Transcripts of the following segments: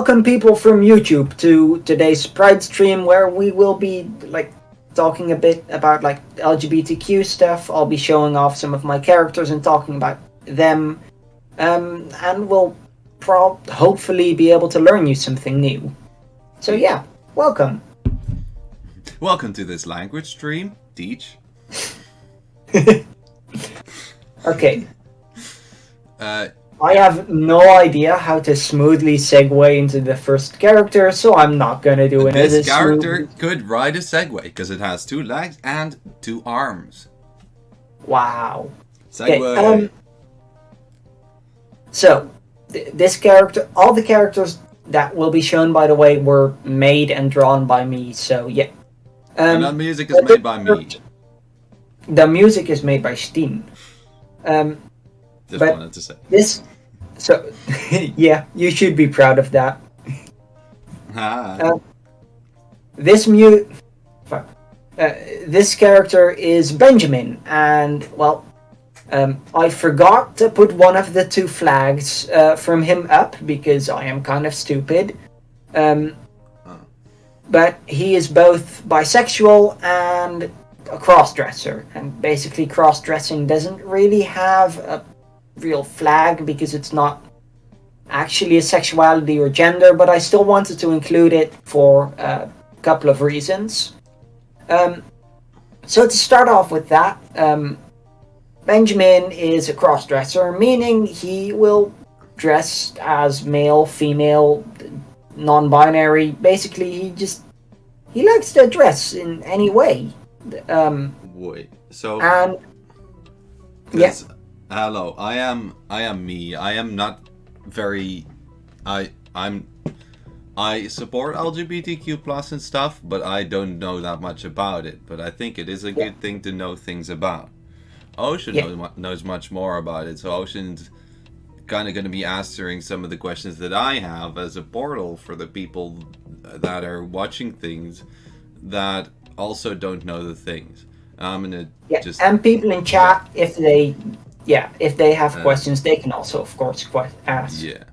welcome people from YouTube to today's Pride stream where we will be talking a bit about LGBTQ stuff. I'll be showing off some of my characters and talking about them, and we'll hopefully be able to learn you something new. So yeah, welcome. Welcome to this language stream, Teach. Okay. I have no idea how to smoothly segue into the first character, so I'm not gonna do it. This character could ride a Segway because it has 2 legs and 2 arms. Wow. Segway. Okay, so, this character, all the characters that will be shown, by the way, were made and drawn by me, so yeah. And the music is made by me. The music is made by Stin. Just wanted to say. So, yeah, you should be proud of that. This character is Benjamin, and, well, I forgot to put one of the 2 flags from him up, because I am kind of stupid. But he is both bisexual and a cross-dresser, and basically cross-dressing doesn't really have a real flag because it's not actually a sexuality or gender, but I still wanted to include it for a couple of reasons. So to start off with that, Benjamin is a cross-dresser, meaning he will dress as male, female, non-binary. Basically, he likes to dress in any way. Wait, so... And... Yeah. Hello, I am me. I am not very... I support LGBTQ plus and stuff, but I don't know that much about it. But I think it is a good thing to know things about. Ocean knows much more about it, so Ocean's kind of going to be answering some of the questions that I have as a portal for the people that are watching things that also don't know the things. I'm gonna and people in chat, if they have questions, they can also, of course, ask. Yeah.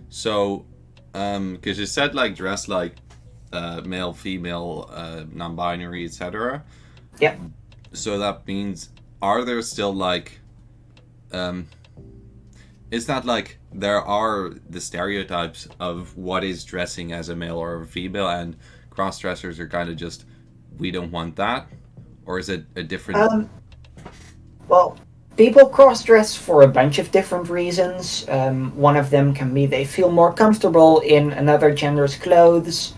So, because you said dress like male, female, non-binary, etc. Yeah. So that means, are there still is that there are the stereotypes of what is dressing as a male or a female, and cross-dressers are kind of just, we don't want that? Or is it a different... Well, people cross-dress for a bunch of different reasons. One of them can be they feel more comfortable in another gender's clothes.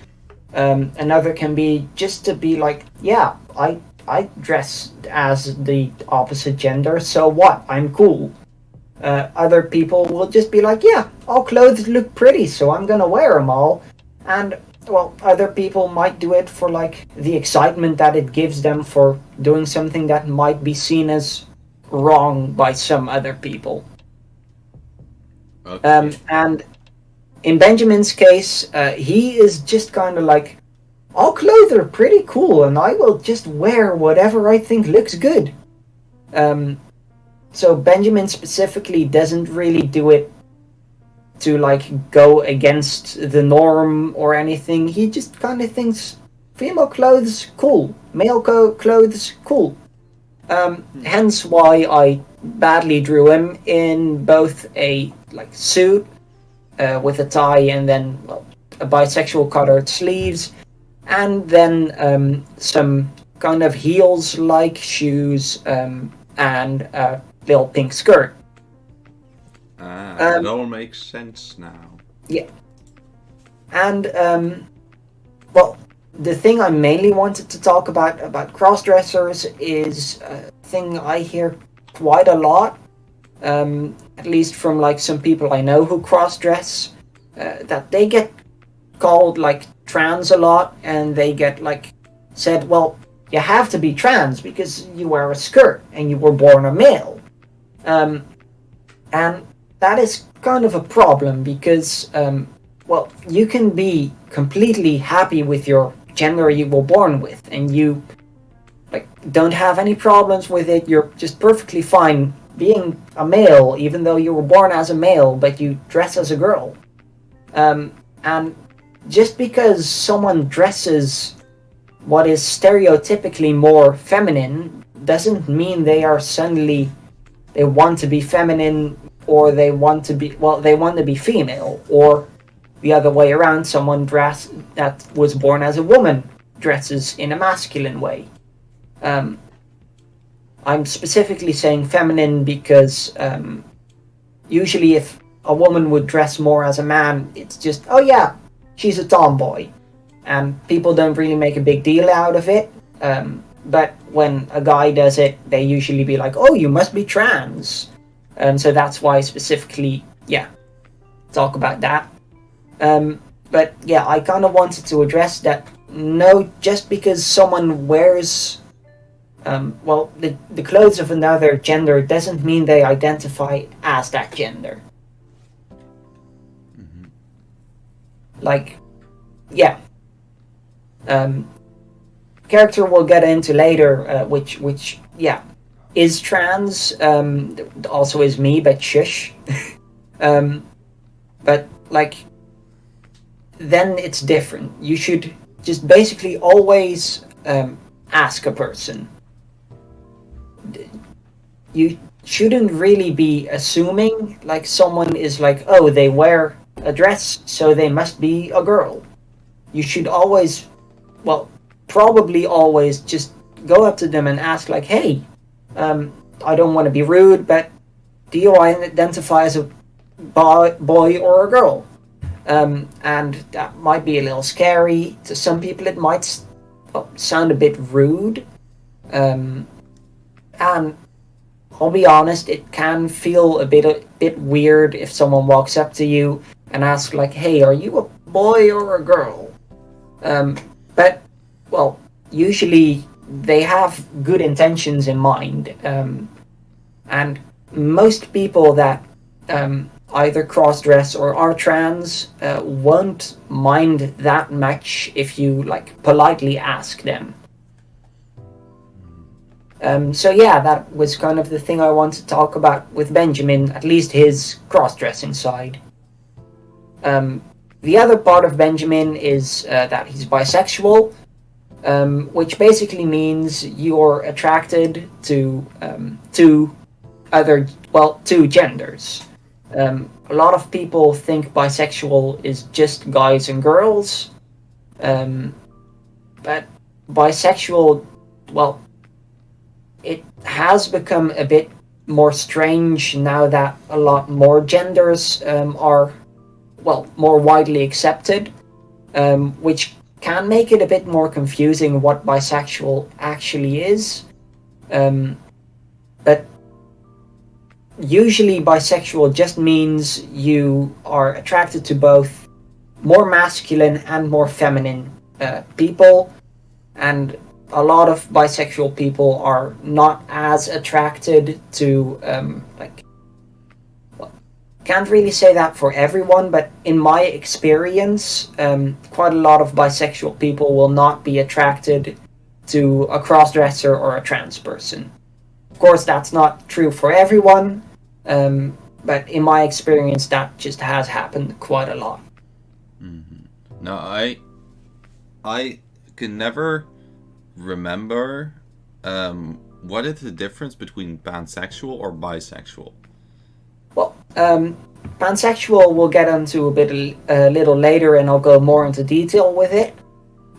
Another can be just to be I dress as the opposite gender, so what? I'm cool. Other people will just be all clothes look pretty, so I'm gonna wear them all. And, well, other people might do it for, the excitement that it gives them for doing something that might be seen as wrong by some other people. Okay. And in Benjamin's case, he is just kind of all clothes are pretty cool, and I will just wear whatever I think looks good. So Benjamin specifically doesn't really do it to go against the norm or anything. He just kind of thinks female clothes cool, male clothes cool. Hence why I badly drew him in both a suit with a tie and then a bisexual colored sleeves, and then some kind of heels like shoes and a little pink skirt. It all makes sense now. Yeah. And, well, the thing I mainly wanted to talk about cross-dressers is a thing I hear quite a lot, at least from, some people I know who cross-dress, that they get called, trans a lot, and they get, said, well, you have to be trans because you wear a skirt and you were born a male. And that is kind of a problem because, well, you can be completely happy with your gender you were born with, and you don't have any problems with it. You're just perfectly fine being a male, even though you were born as a male, but you dress as a girl. And just because someone dresses what is stereotypically more feminine doesn't mean they are suddenly they want to be feminine, or they want to be female, or the other way around, someone that was born as a woman dresses in a masculine way. um, I'm specifically saying feminine because usually if a woman would dress more as a man, it's just, oh yeah, she's a tomboy, and people don't really make a big deal out of it. But when a guy does it, they usually be like, oh, you must be trans. And so that's why specifically, yeah, talk about that. But yeah, I kind of wanted to address that. No, just because someone wears, the clothes of another gender doesn't mean they identify as that gender. Mm-hmm. Like, yeah. Character we'll get into later, which yeah, is trans, also is me, but shush. But like, then it's different. You should just basically always ask a person. You shouldn't really be assuming like someone is like, oh, they wear a dress, so they must be a girl. You should always, well, probably always just go up to them and ask like, hey, I don't want to be rude, but do you identify as a boy or a girl? And that might be a little scary. To some people it might sound a bit rude. And I'll be honest, it can feel a bit weird if someone walks up to you and asks like, hey, are you a boy or a girl? But, well, usually they have good intentions in mind. And most people that either cross-dress or are trans won't mind that much if you like politely ask them. So yeah, that was kind of the thing I want to talk about with Benjamin, at least his cross-dressing side. The other part of Benjamin is that he's bisexual, which basically means you're attracted to two genders. A lot of people think bisexual is just guys and girls, but bisexual, well, it has become a bit more strange now that a lot more genders are, well, more widely accepted, which can make it a bit more confusing what bisexual actually is. But usually bisexual just means you are attracted to both more masculine and more feminine people, and a lot of bisexual people are not as attracted to can't really say that for everyone, but in my experience, quite a lot of bisexual people will not be attracted to a crossdresser or a trans person. Of course, that's not true for everyone, but in my experience, that just has happened quite a lot. Mm-hmm. No, I can never remember what is the difference between pansexual or bisexual. Well, pansexual we'll get into a little later, and I'll go more into detail with it.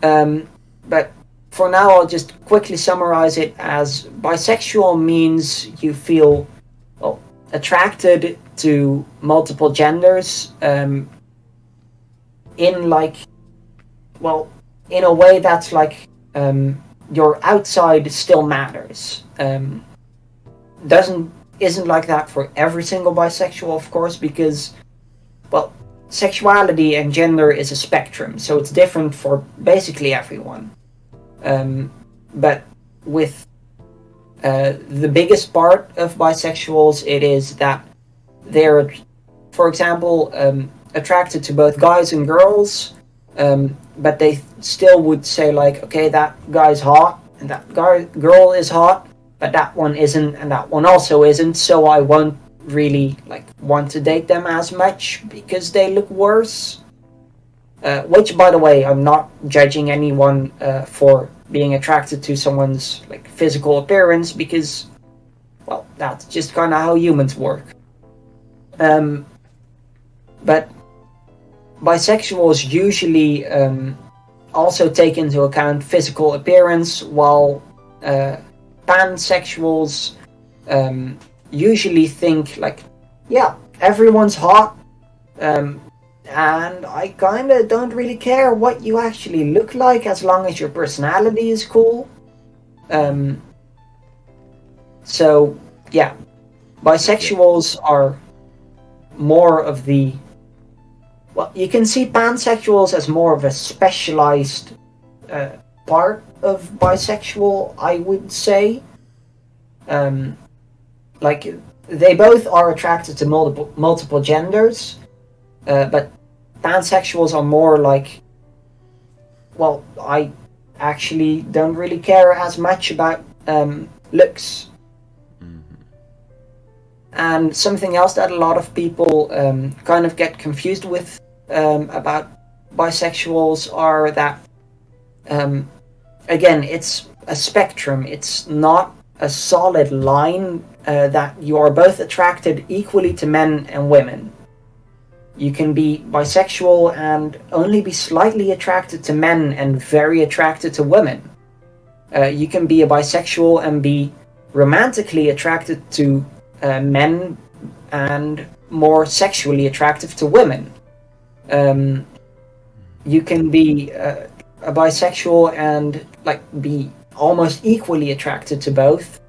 But for now, I'll just quickly summarize it as bisexual means you feel attracted to multiple genders in a way that's like your outside still matters. Isn't like that for every single bisexual, of course, because, well, sexuality and gender is a spectrum, so it's different for basically everyone. But with the biggest part of bisexuals, it is that they're, for example, attracted to both guys and girls, but they still would say like, okay, that guy's hot and that girl is hot, but that one isn't and that one also isn't, so I won't really want to date them as much because they look worse. Which, by the way, I'm not judging anyone for being attracted to someone's like physical appearance, because, well, that's just kind of how humans work. But bisexuals usually also take into account physical appearance, while pansexuals usually think like, yeah, everyone's hot, and I kind of don't really care what you actually look like as long as your personality is cool. So, yeah, bisexuals are more of the... Well, you can see pansexuals as more of a specialized part of bisexual, I would say. Like, they both are attracted to multiple genders, but pansexuals are more like, well, I actually don't really care as much about looks. And something else that a lot of people kind of get confused with about bisexuals are that, again, it's a spectrum. It's not a solid line that you are both attracted equally to men and women. You can be bisexual and only be slightly attracted to men and very attracted to women. You can be a bisexual and be romantically attracted to men and more sexually attractive to women. You can be a bisexual and like be almost equally attracted to both.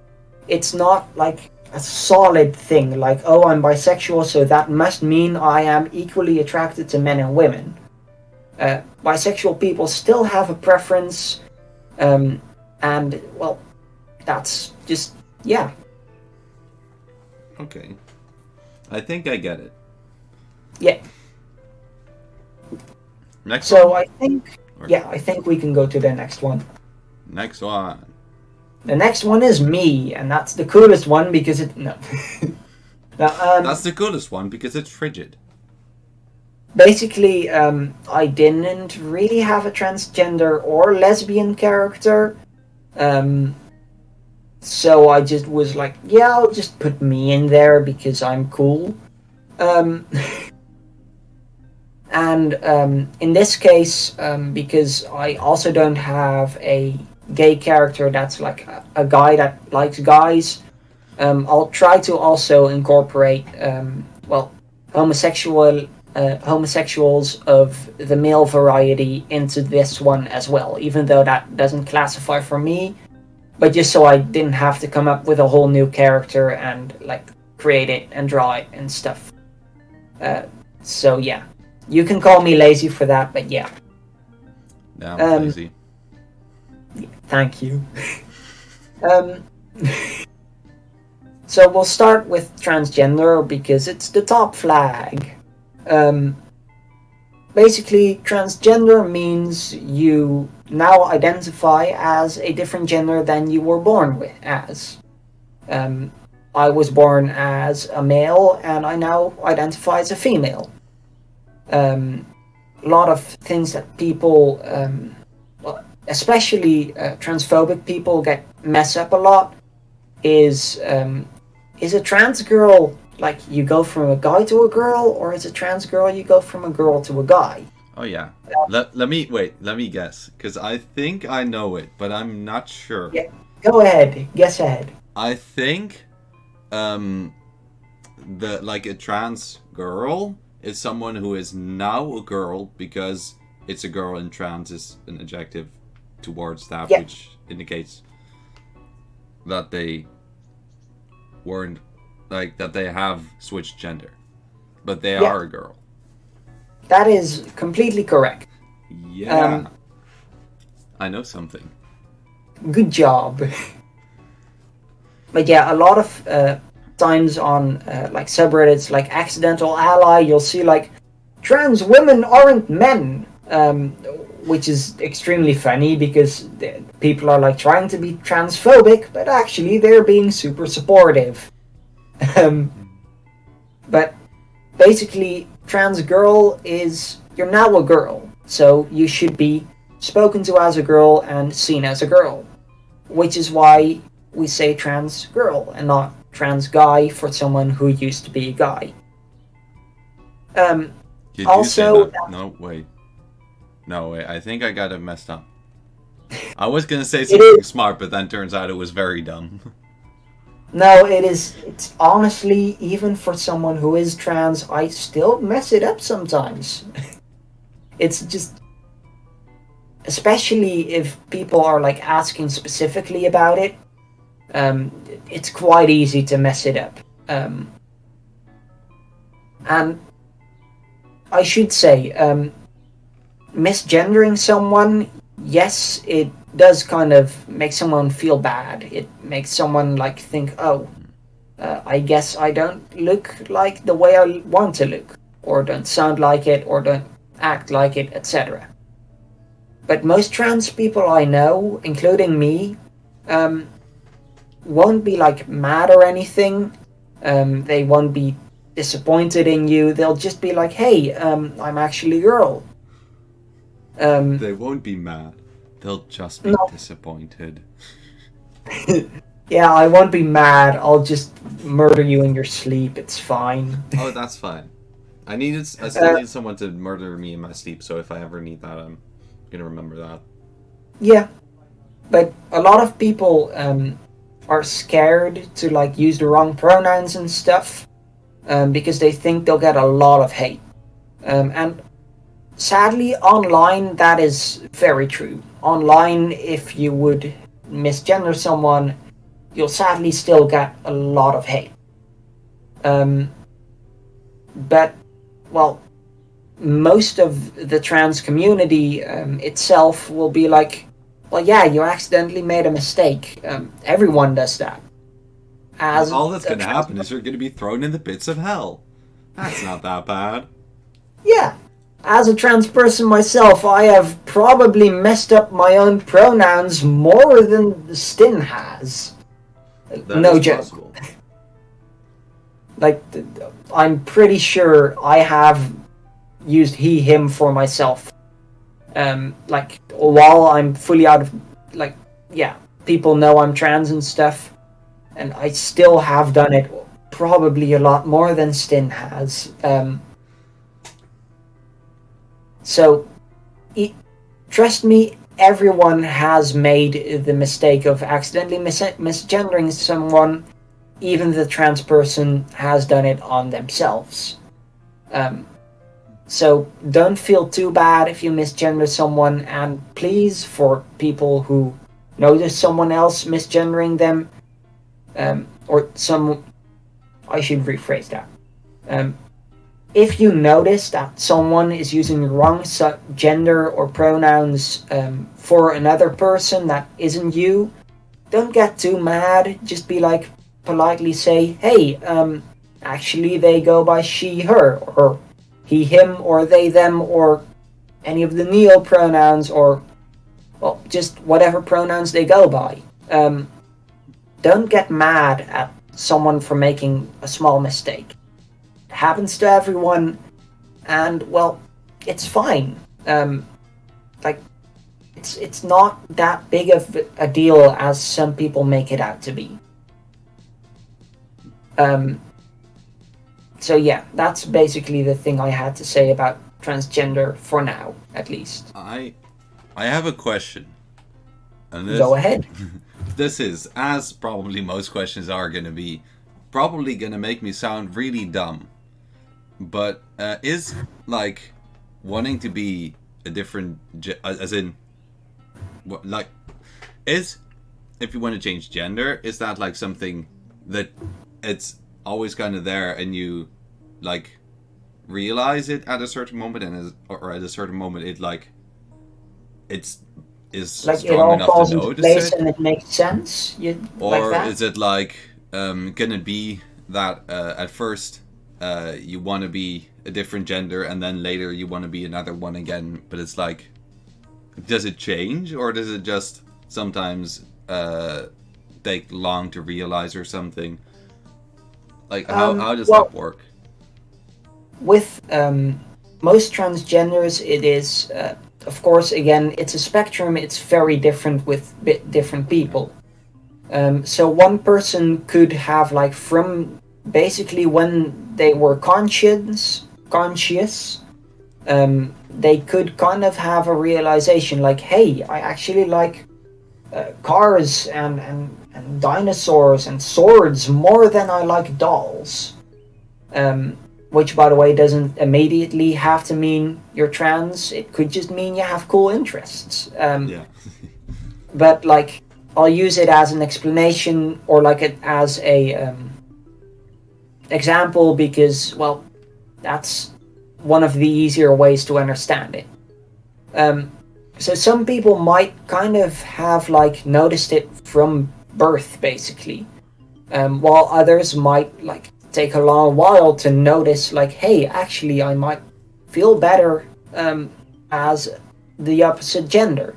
It's not like a solid thing, like, oh, I'm bisexual, so that must mean I am equally attracted to men and women. Bisexual people still have a preference, and, well, that's just, yeah. Okay. I think I get it. Yeah. Next so one? I think we can go to the next one. Next one. The next one is me, and that's the coolest one because it... No. Now, that's the coolest one because it's frigid. Basically, I didn't really have a transgender or lesbian character. So I just was like, yeah, I'll just put me in there because I'm cool. And in this case, because I also don't have a gay character that's like a guy that likes guys, I'll try to also incorporate, well, homosexuals of the male variety into this one as well, even though that doesn't classify for me, but just so I didn't have to come up with a whole new character and like create it and draw it and stuff. So yeah, you can call me lazy for that, but yeah. Yeah, I'm lazy. Thank you. So we'll start with transgender because it's the top flag. Basically, transgender means you now identify as a different gender than you were born with as. I was born as a male and I now identify as a female. A lot of things that people, especially transphobic people, get messed up a lot is a trans girl like you go from a guy to a girl, or is a trans girl you go from a girl to a guy? Oh yeah. Let me guess, because I think I know it, but I'm not sure. Yeah, go ahead, guess ahead. I think the like a trans girl is someone who is now a girl because it's a girl, and trans is an adjective towards that, yeah. Which indicates that they weren't like that they have switched gender, but they are a girl. That is completely correct. Yeah. I know something. Good job. But yeah, a lot of times on like subreddits like Accidental Ally, you'll see like trans women aren't men, which is extremely funny because people are like trying to be transphobic, but actually they're being super supportive. But basically, trans girl is you're now a girl. So you should be spoken to as a girl and seen as a girl, which is why we say trans girl and not trans guy for someone who used to be a guy. Um, Did you say Also, that? No, wait. No, wait. I think I got it messed up. I was gonna say it something is smart, but then turns out it was very dumb. no, it is. It's honestly, even for someone who is trans, I still mess it up sometimes. It's just, especially if people are like asking specifically about it. Um, it's quite easy to mess it up. Um, and I should say, misgendering someone, yes, it does kind of make someone feel bad. It makes someone like think, oh, I guess I don't look like the way I want to look, or don't sound like it, or don't act like it, etc. But most trans people I know, including me, um, won't be like mad or anything. They won't be disappointed in you. They'll just be like, hey, I'm actually a girl. They won't be mad. They'll just be No, disappointed. yeah, I won't be mad. I'll just murder you in your sleep. It's fine. Oh, that's fine. I still Uh, need someone to murder me in my sleep, so if I ever need that, I'm gonna remember that. yeah, but a lot of people are scared to like use the wrong pronouns and stuff because they think they'll get a lot of hate. And sadly, online that is very true. Online, if you would misgender someone, you'll sadly still get a lot of hate. Um, but well, most of the trans community itself will be like, well, yeah, you accidentally made a mistake. Everyone does that. And As all that's a gonna trans, happen is you're gonna be thrown in the pits of hell. That's not that bad. yeah, as a trans person myself, I have probably messed up my own pronouns more than Stin has. That No is joke. possible. Like, I'm pretty sure I have used he, him for myself. Like, while I'm fully out of, like, yeah, people know I'm trans and stuff, and I still have done it probably a lot more than Stin has. So, e trust me, everyone has made the mistake of accidentally misgendering someone. Even the trans person has done it on themselves. Um, so don't feel too bad if you misgender someone, and please, for people who notice someone else misgendering them, or some, I should rephrase that. Um, if you notice that someone is using the wrong gender or pronouns for another person that isn't you, don't get too mad. Just be like, politely say, hey, actually they go by she, her, or he, him, or they, them, or any of the neo pronouns, or, well, just whatever pronouns they go by. Don't get mad at someone for making a small mistake. It happens to everyone, and, well, it's fine. Like, it's not that big of a deal as some people make it out to be. Um, so yeah, that's basically the thing I had to say about transgender for now, at least. I have a question. And Go ahead. this is, as probably most questions are gonna be, probably gonna make me sound really dumb. But is like wanting to be a different as in like is if you want to change gender, is that like something that it's always kind of there and you like realize it at a certain moment or at a certain moment it like it's is Like it strong all enough falls to into notice place it, and it makes sense. You like or that? is it like gonna be that at first you want to be a different gender and then later you want to be another one again, but it's like, does it change or does it just sometimes take long to realize or something? Like how does Well, that work? with most transgenders, it is, of course, again, it's a spectrum. It's very different with different people. So one person could have, like, from basically when they were conscious, they could kind of have a realization like, hey, I actually like cars and dinosaurs and swords more than I like dolls. Which, by the way, doesn't immediately have to mean you're trans. It could just mean you have cool interests. Yeah. But, like, I'll use it as an explanation, or like it as a example, because, well, that's one of the easier ways to understand it. So some people might kind of have, like, noticed it from birth, basically, while others might, like, take a long while to notice, like, hey, actually, I might feel better as the opposite gender.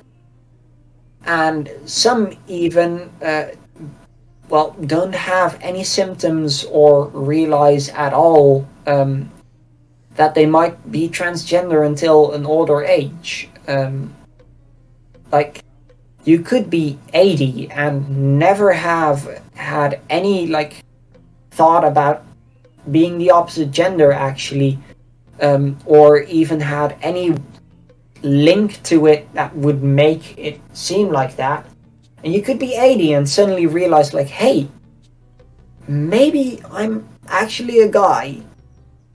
And some even, don't have any symptoms or realize at all that they might be transgender until an older age. Like, you could be 80 and never have had any, like, thought about being the opposite gender, actually, or even had any link to it that would make it seem like that. And you could be 80 and suddenly realize, like, hey, maybe I'm actually a guy.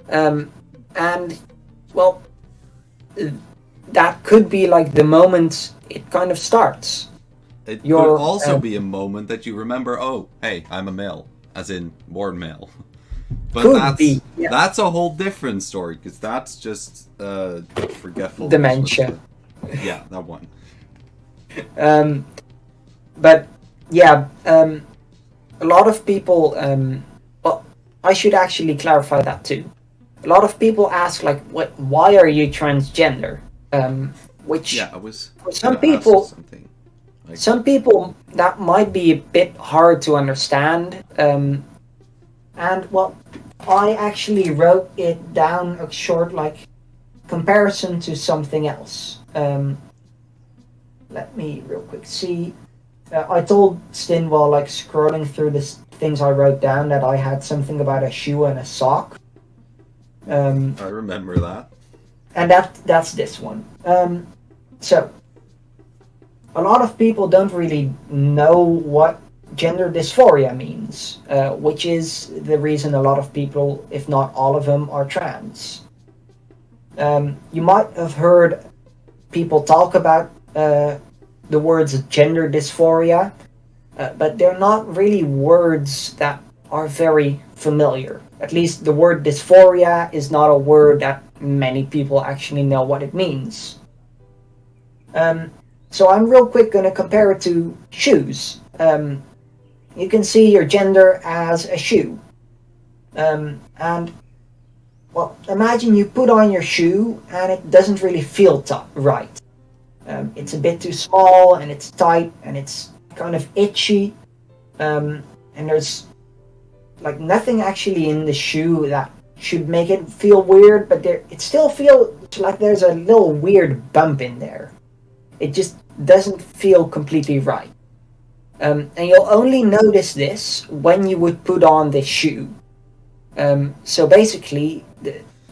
And, well, that could be, like, the moment it kind of starts. It could also be a moment that you remember, oh, hey, I'm a male, as in born male. But that's a whole different story, because that's just forgetfulness. Dementia. Yeah, that one. But yeah, a lot of people. Well, I should actually clarify that too. A lot of people ask, like, "What? Why are you transgender?" Which, yeah, I was for some people, like, some people that might be a bit hard to understand. And, well, I actually wrote it down a short, like, comparison to something else. Let me real quick see. I told Stin, while, like, scrolling through the things I wrote down, that I had something about a shoe and a sock. I remember that. And that's this one. So, a lot of people don't really know what gender dysphoria means, which is the reason a lot of people, if not all of them, are trans. You might have heard people talk about the words gender dysphoria, but they're not really words that are very familiar. At least the word dysphoria is not a word that many people actually know what it means. So I'm real quick going to compare it to shoes. You can see your gender as a shoe. And, well, imagine you put on your shoe and it doesn't really feel right. It's a bit too small, and it's tight, and it's kind of itchy. And there's, like, nothing actually in the shoe that should make it feel weird, but it still feels like there's a little weird bump in there. It just doesn't feel completely right. And you'll only notice this when you would put on the shoe. So basically,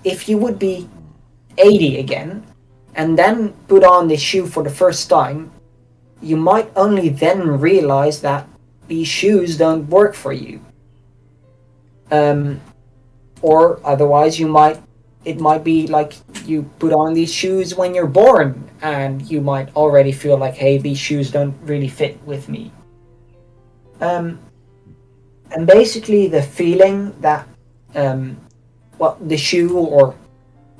if you would be 80 again, and then put on the shoe for the first time, you might only then realize that these shoes don't work for you. Or otherwise, it might be like you put on these shoes when you're born, and you might already feel like, hey, these shoes don't really fit with me. And basically the feeling that, the shoe, or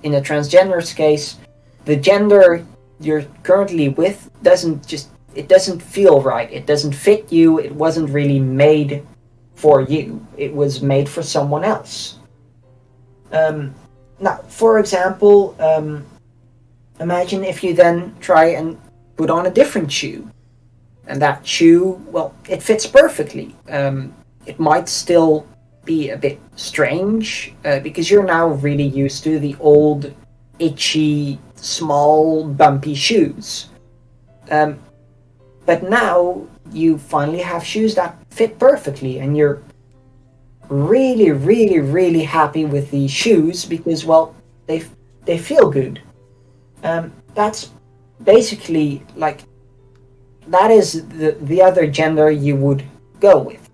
in a transgender's case, the gender you're currently with doesn't feel right. It doesn't fit you. It wasn't really made for you. It was made for someone else. Now, for example, imagine if you then try and put on a different shoe. And that shoe, well, it fits perfectly. It might still be a bit strange, because you're now really used to the old itchy, small, bumpy shoes. Um, but now you finally have shoes that fit perfectly, and you're really, really, really happy with these shoes because, well, they feel good. That's basically like that is the other gender you would go with.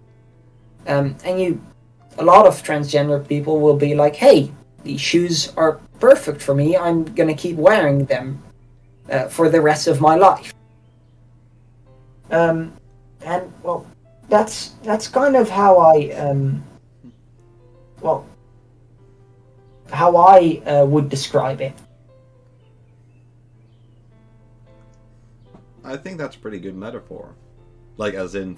And a lot of transgender people will be like, hey, these shoes are perfect for me. I'm gonna keep wearing them for the rest of my life. And well, that's kind of how well I would describe it. I think that's a pretty good metaphor. Like, as in,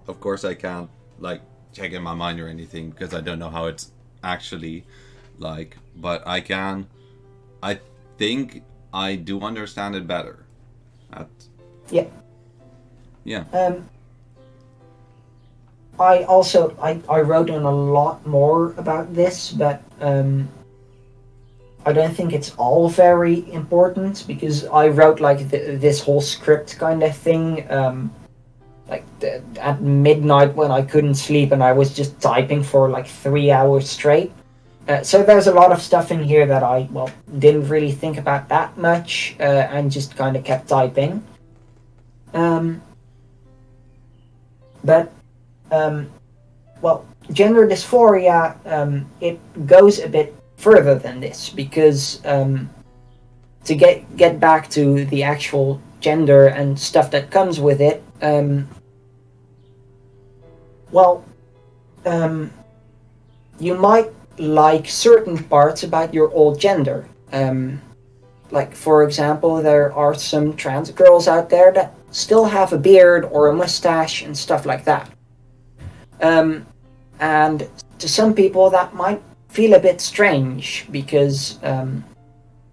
of course, I can't like check in my mind or anything because I don't know how it's actually like, but I can. I think I do understand it better. That, Yeah. yeah. I wrote on a lot more about this, but I don't think it's all very important because I wrote like this whole script kind of thing at midnight when I couldn't sleep and I was just typing for like 3 hours straight. So there's a lot of stuff in here that I didn't really think about that much and just kind of kept typing. But gender dysphoria it goes a bit further than this because to get back to the actual gender and stuff that comes with it, you might like certain parts about your old gender. Like, for example, there are some trans girls out there that still have a beard or a mustache and stuff like that. And to some people that might feel a bit strange because,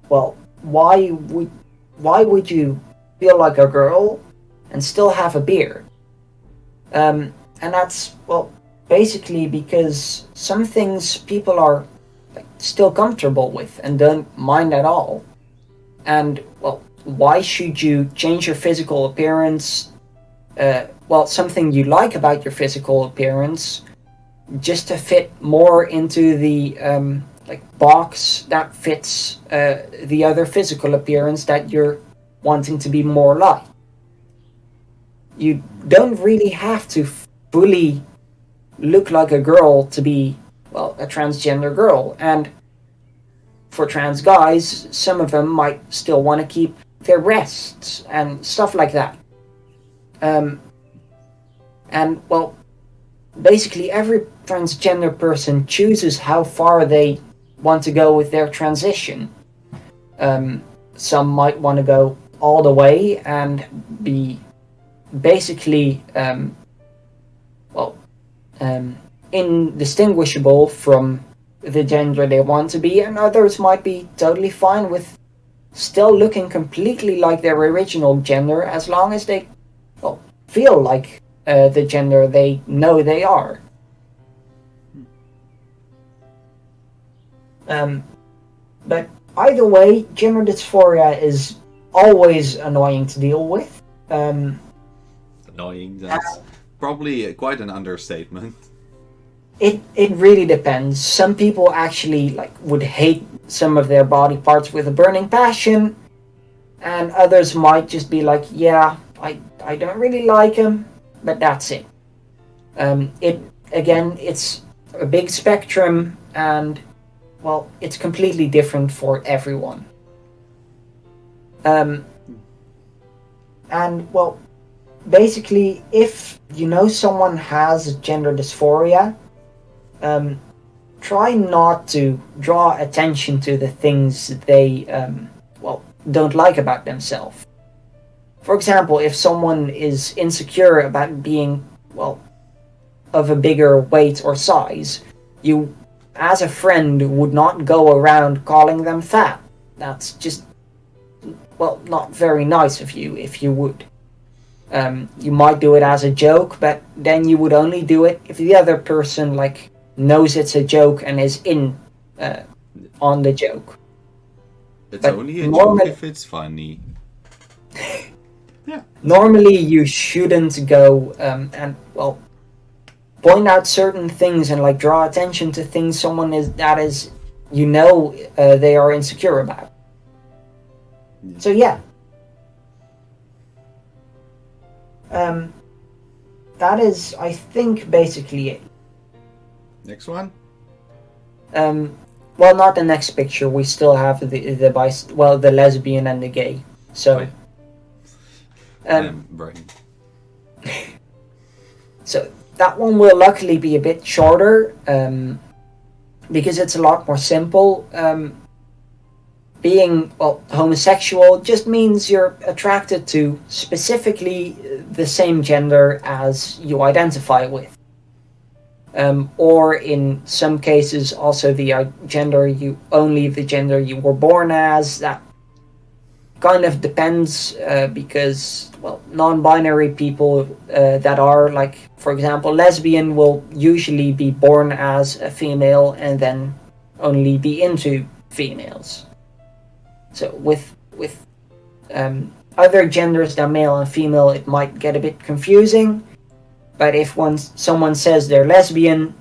why would you feel like a girl and still have a beard? And that's, basically because some things people are still comfortable with and don't mind at all. And, why should you change your physical appearance, something you like about your physical appearance, just to fit more into the box that fits the other physical appearance that you're wanting to be more like? You don't really have to fully look like a girl to be, a transgender girl. And for trans guys, some of them might still want to keep their breasts and stuff like that. Basically every transgender person chooses how far they want to go with their transition. Some might want to go all the way and be basically indistinguishable from the gender they want to be, and others might be totally fine with still looking completely like their original gender as long as they feel like the gender they know they are. But either way, gender dysphoria is always annoying to deal with. Annoying, that's probably quite an understatement. It really depends. Some people actually would hate some of their body parts with a burning passion, and others might just be like, yeah, I don't really like them, but that's it. It's a big spectrum, and it's completely different for everyone. Basically, if you know someone has gender dysphoria, try not to draw attention to the things they don't like about themselves. For example, if someone is insecure about being of a bigger weight or size, you as a friend would not go around calling them fat. That's just not very nice of you if you would. You might do it as a joke, but then you would only do it if the other person knows it's a joke and is in on the joke. It's But only a joke if it's funny. Yeah. Normally, you shouldn't go and well point out certain things and like draw attention to things someone is they are insecure about. Yeah. So yeah, that is, I think, basically it. Next one. Well, not the next picture. We still have the lesbian and the gay. So, Brain. so that one will luckily be a bit shorter, because it's a lot more simple. Being homosexual just means you're attracted to specifically the same gender as you identify with. Or in some cases also the gender you were born as. That kind of depends, because non-binary people that are, like, for example, lesbian will usually be born as a female and then only be into females. So with other genders than male and female, it might get a bit confusing. But if someone says they're lesbian,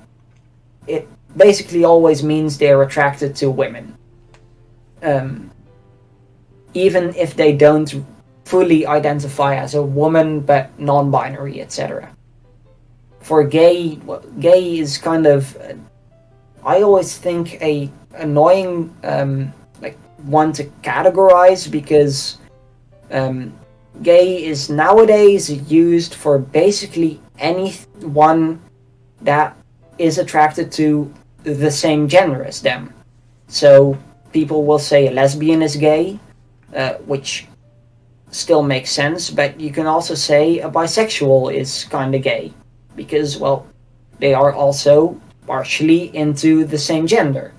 it basically always means they're attracted to women. Even if they don't fully identify as a woman, but non-binary, etc. For gay is kind of, I always think, a annoying one to categorize, because gay is nowadays used for basically anyone that is attracted to the same gender as them. So people will say a lesbian is gay, which still makes sense, but you can also say a bisexual is kind of gay, because, they are also partially into the same gender.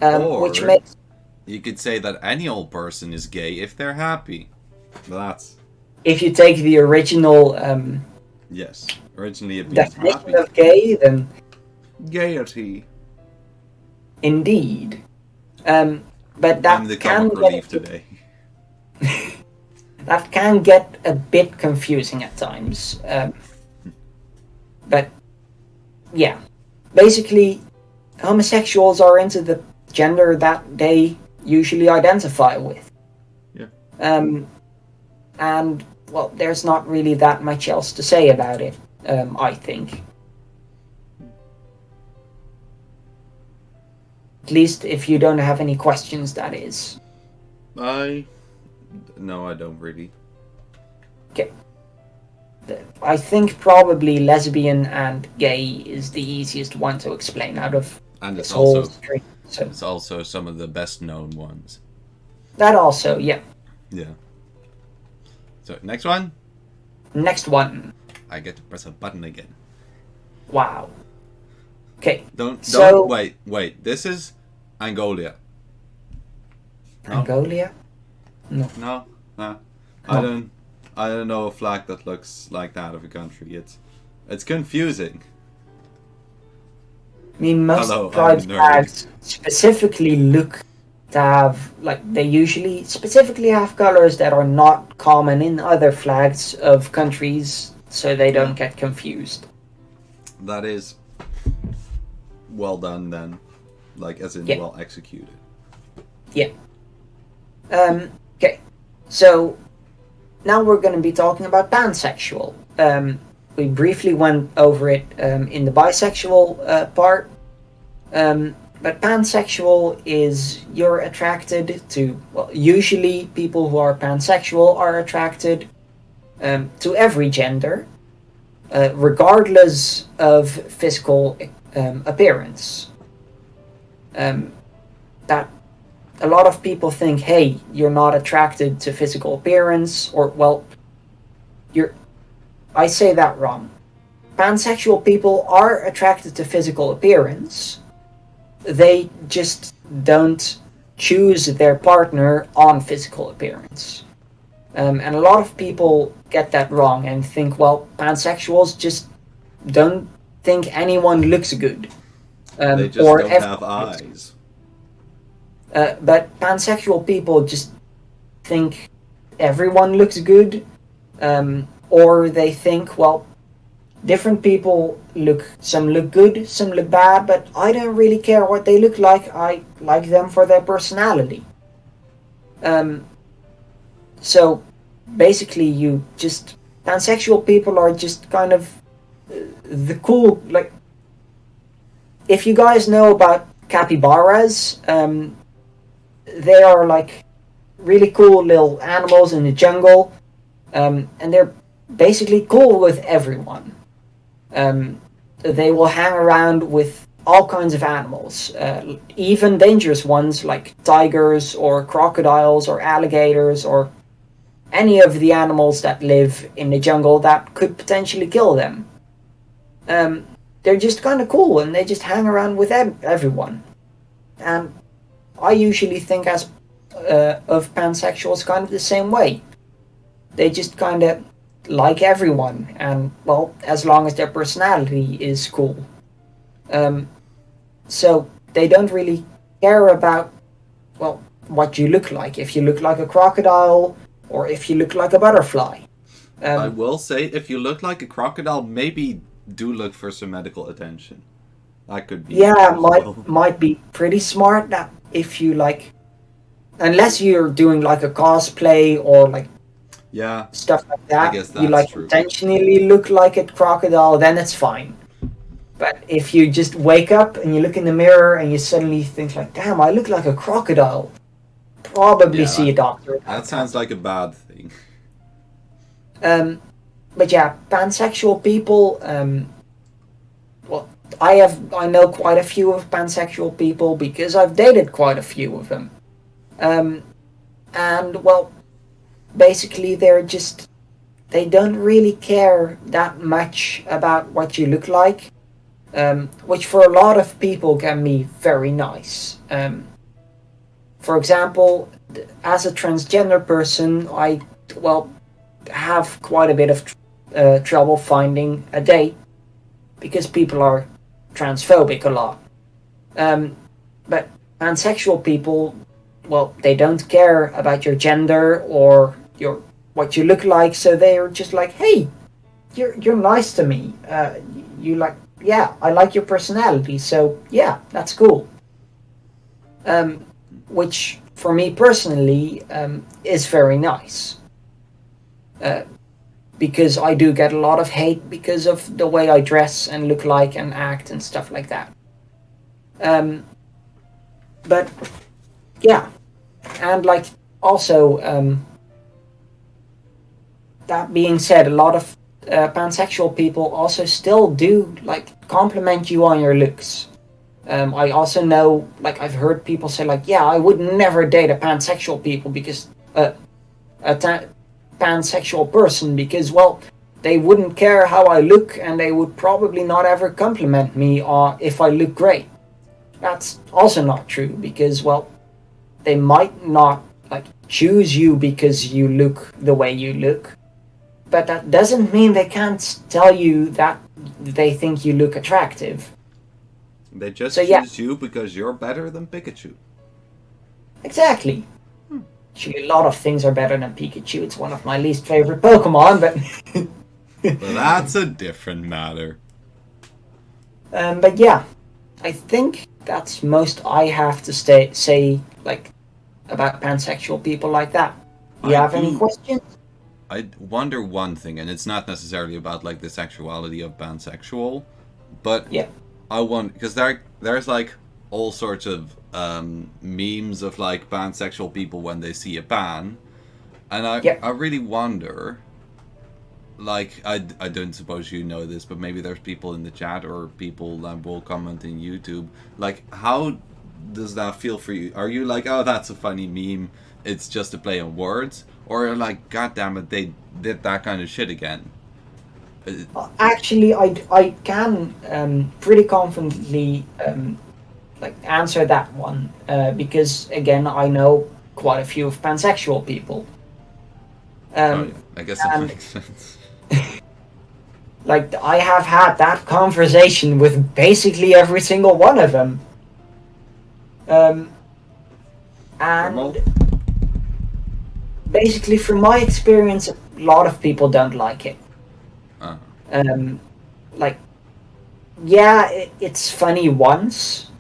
Which makes... You could say that any old person is gay if they're happy. That's... If you take the original... yes, originally it means definition happy. of gay, then... Gaiety. Indeed. But that I'm the can comic relief today. that can get a bit confusing at times. But yeah, basically, homosexuals are into the gender that they usually identify with. Yeah. And there's not really that much else to say about it, I think. At least if you don't have any questions, that is. No, I don't really. Okay. I think probably lesbian and gay is the easiest one to explain out of and this whole string. So it's also some of the best known ones. That also, yeah. Yeah. So, next one? Next one. I get to press a button again. Wow. Okay. Don't wait. This is Angola. No? Angola? No. No. No. I don't know a flag that looks like that of a country. It's confusing. I mean, most pride flags specifically look to have, they usually specifically have colors that are not common in other flags of countries, so they don't get confused. That is well done then, as in well executed. Yeah. Okay. So now we're going to be talking about pansexual. We briefly went over it in the bisexual part. But pansexual is you're attracted to, usually people who are pansexual are attracted to every gender, regardless of physical appearance. That a lot of people think, hey, you're not attracted to physical appearance, or, I say that wrong. Pansexual people are attracted to physical appearance. They just don't choose their partner on physical appearance. And a lot of people get that wrong and think, pansexuals just don't think anyone looks good. They just don't have eyes. But pansexual people just think everyone looks good, or they think, well, different people some look good, some look bad, but I don't really care what they look like. I like them for their personality. Um, so basically, pansexual people are just kind of the cool, like, if you guys know about capybaras, they are like really cool little animals in the jungle, and they're basically cool with everyone. Um, they will hang around with all kinds of animals, even dangerous ones like tigers or crocodiles or alligators or any of the animals that live in the jungle that could potentially kill them. Um, they're just kind of cool and they just hang around with everyone. And I usually think of pansexuals kind of the same way. They just kind of like everyone, and well, as long as their personality is cool. Um, so they don't really care about, well, what you look like. If you look like a crocodile or if you look like a butterfly. I will say, if you look like a crocodile, maybe do look for some medical attention. That could be Yeah, useful. might be pretty smart that if you like, unless you're doing like a cosplay or like Yeah, stuff like I that, guess you that's like true. intentionally look like a crocodile, then it's fine. But if you just wake up and you look in the mirror and you suddenly think like, damn, I look like a crocodile, probably Yeah, see a doctor that about that. sounds like a bad thing. Um, but yeah, pansexual people. Well, I know quite a few of pansexual people because I've dated quite a few of them. Um, and well, basically they don't really care that much about what you look like, which for a lot of people can be very nice. For example, as a transgender person, I well have quite a bit of trouble finding a date because people are transphobic a lot. But pansexual people, well, they don't care about your gender or your what you look like, so they are just like, hey, you're nice to me. You like, yeah, I like your personality, so yeah, that's cool. Um, which for me personally is very nice. Uh, because I do get a lot of hate because of the way I dress and look like and act and stuff like that. Um, but yeah, and like also that being said, a lot of pansexual people also still do like compliment you on your looks. I also know, like, I've heard people say, like, yeah, I would never date a pansexual people because a pansexual person because, well, they wouldn't care how I look and they would probably not ever compliment me if I look great. That's also not true because, well, they might not like choose you because you look the way you look, but that doesn't mean they can't tell you that they think you look attractive. They just So yeah, choose you because you're better than Pikachu. exactly. Actually, a lot of things are better than Pikachu. It's one of my least favorite Pokemon, but But that's a different matter. but yeah, I think that's most I have to say like about pansexual people like that. Do you I have any do. questions? I wonder one thing, and it's not necessarily about like the sexuality of pansexual, but Yeah, I want because there's like all sorts of memes of like pansexual people when they see a pan, and yeah. I really wonder. Like I don't suppose you know this, but maybe there's people in the chat or people that will comment in YouTube. Like, how does that feel for you? Are you like, oh, that's a funny meme? It's just a play on words, or like, god damn it, they did that kind of shit again? Actually, I can pretty confidently like answer that one because again I know quite a few of pansexual people. Oh yeah, I guess that And makes sense. like I have had that conversation with basically every single one of them. Um, And basically, from my experience, a lot of people don't like it. Like, yeah, it's funny once,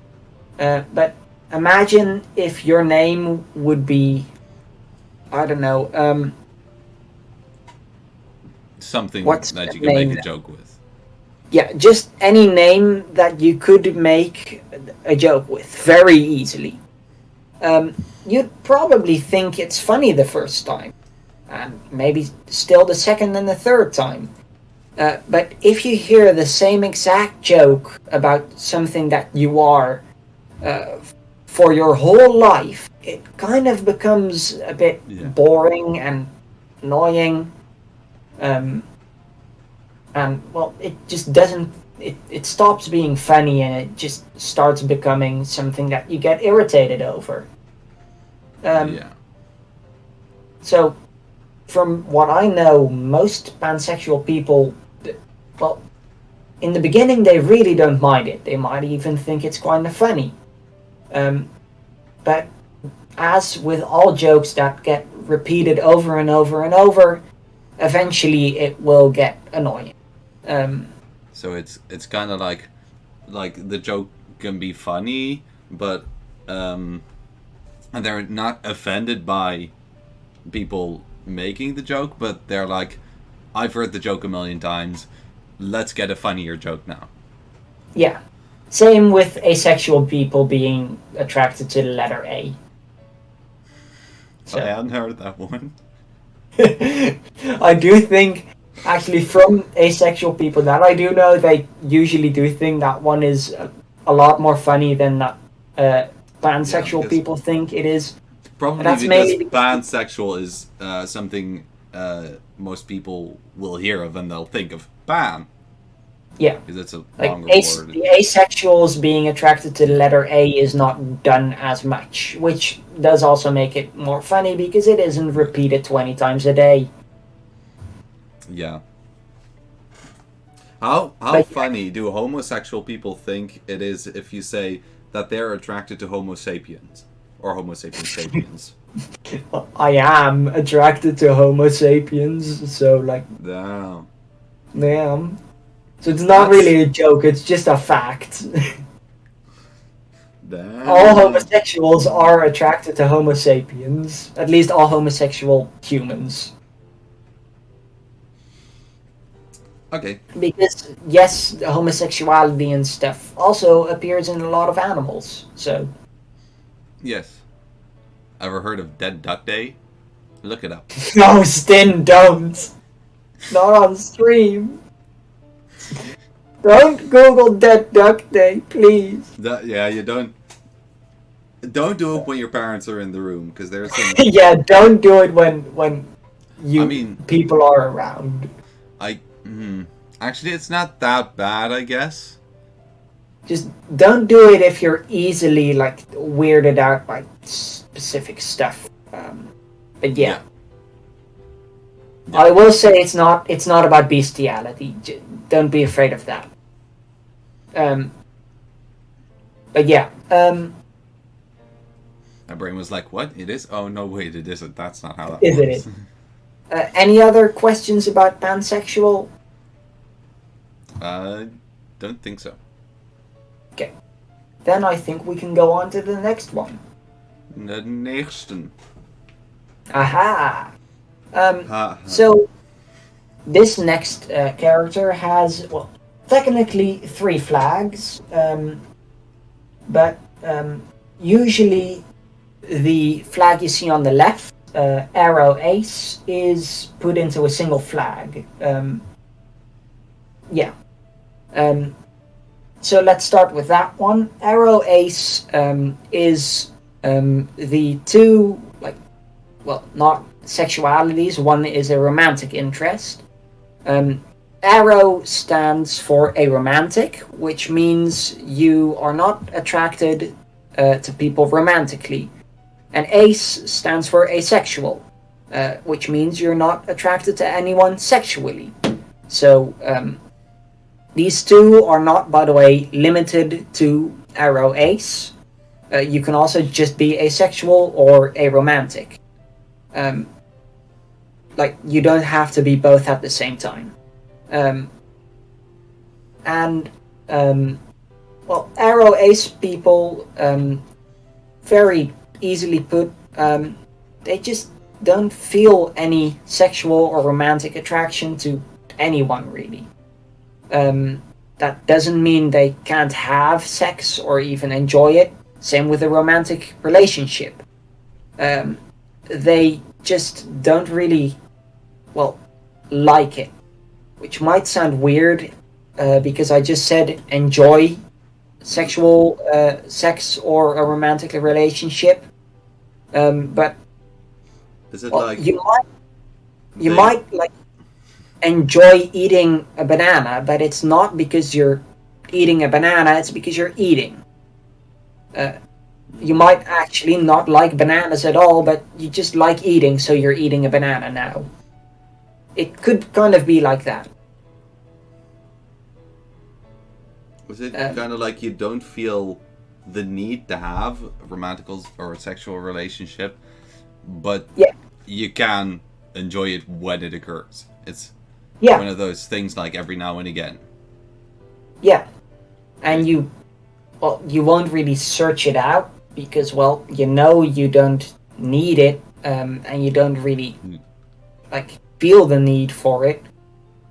but imagine if your name would be, I don't know, something what's that you the can make name? a joke with. Yeah, just any name that you could make a joke with very easily. You'd probably think it's funny the first time, and maybe still the second and the third time. But if you hear the same exact joke about something that you are for your whole life, it kind of becomes a bit boring and annoying. And well, it just doesn't. It stops being funny and it just starts becoming something that you get irritated over. So, from what I know, most pansexual people, well, in the beginning they really don't mind it. They might even think it's kind of funny. But as with all jokes that get repeated over and over and over, eventually it will get annoying. So it's kind of like the joke can be funny, but and they're not offended by people making the joke, but they're like, I've heard the joke a million times. Let's get a funnier joke now. Yeah. Same with asexual people being attracted to the letter A. So. I hadn't heard that one. I do think, actually, from asexual people that I do know, they usually do think that one is a lot more funny than that pansexual people think it is. Probably because pansexual is something most people will hear of and they'll think of pan. Yeah. Because it's a like longer word. The asexuals being attracted to the letter A is not done as much, which does also make it more funny because it isn't repeated 20 times a day. Yeah. How funny do homosexual people think it is if you say that they're attracted to Homo sapiens or Homo sapiens sapiens? I am attracted to Homo sapiens, so like. Damn. Damn. So it's not really a joke; it's just a fact. Damn. All homosexuals are attracted to Homo sapiens. At least all homosexual humans. Okay. Because, yes, homosexuality and stuff also appears in a lot of animals, so... Yes. Ever heard of Dead Duck Day? Look it up. No, Stin, don't! Not on stream. Don't Google Dead Duck Day, please. Yeah, you don't... Don't do it when your parents are in the room, because there's some... Yeah, don't do it when people are around. Actually, it's not that bad, I guess. Just don't do it if you're easily like weirded out by specific stuff. But yeah. I will say it's not about bestiality. Don't be afraid of that. But yeah. My brain was like, "What? It is? Oh no, wait, it isn't. That's not how that works." Isn't it? Any other questions about pansexual? Don't think so. Okay. Then I think we can go on to the next one. The next. Aha! So, this next character has, well, technically 3 flags, but usually the flag you see on the left, arrow ace, is put into a single flag. So let's start with that one. Arrow ace is the two, not sexualities. One is a romantic interest. Arrow stands for aromantic, which means you are not attracted to people romantically. And ace stands for asexual, which means you're not attracted to anyone sexually. So these two are not, by the way, limited to arrow ace. You can also just be asexual or aromantic. Like, you don't have to be both at the same time. And well, aro ace people, very easily put, they just don't feel any sexual or romantic attraction to anyone, really. That doesn't mean they can't have sex or even enjoy it. Same with a romantic relationship. They just don't really, well, like it. Which might sound weird, because I just said enjoy sexual sex or a romantic relationship. But Is it well, like you might like enjoy eating a banana, but it's not because you're eating a banana, it's because you're eating. You might actually not like bananas at all, but you just like eating, so you're eating a banana now. It could kind of be like that. Was it kind of like you don't feel the need to have a romantic or a sexual relationship, but you can enjoy it when it occurs? It's one of those things like every now and again. Yeah. And you won't really search it out because, well, you don't need it, and you don't really like feel the need for it.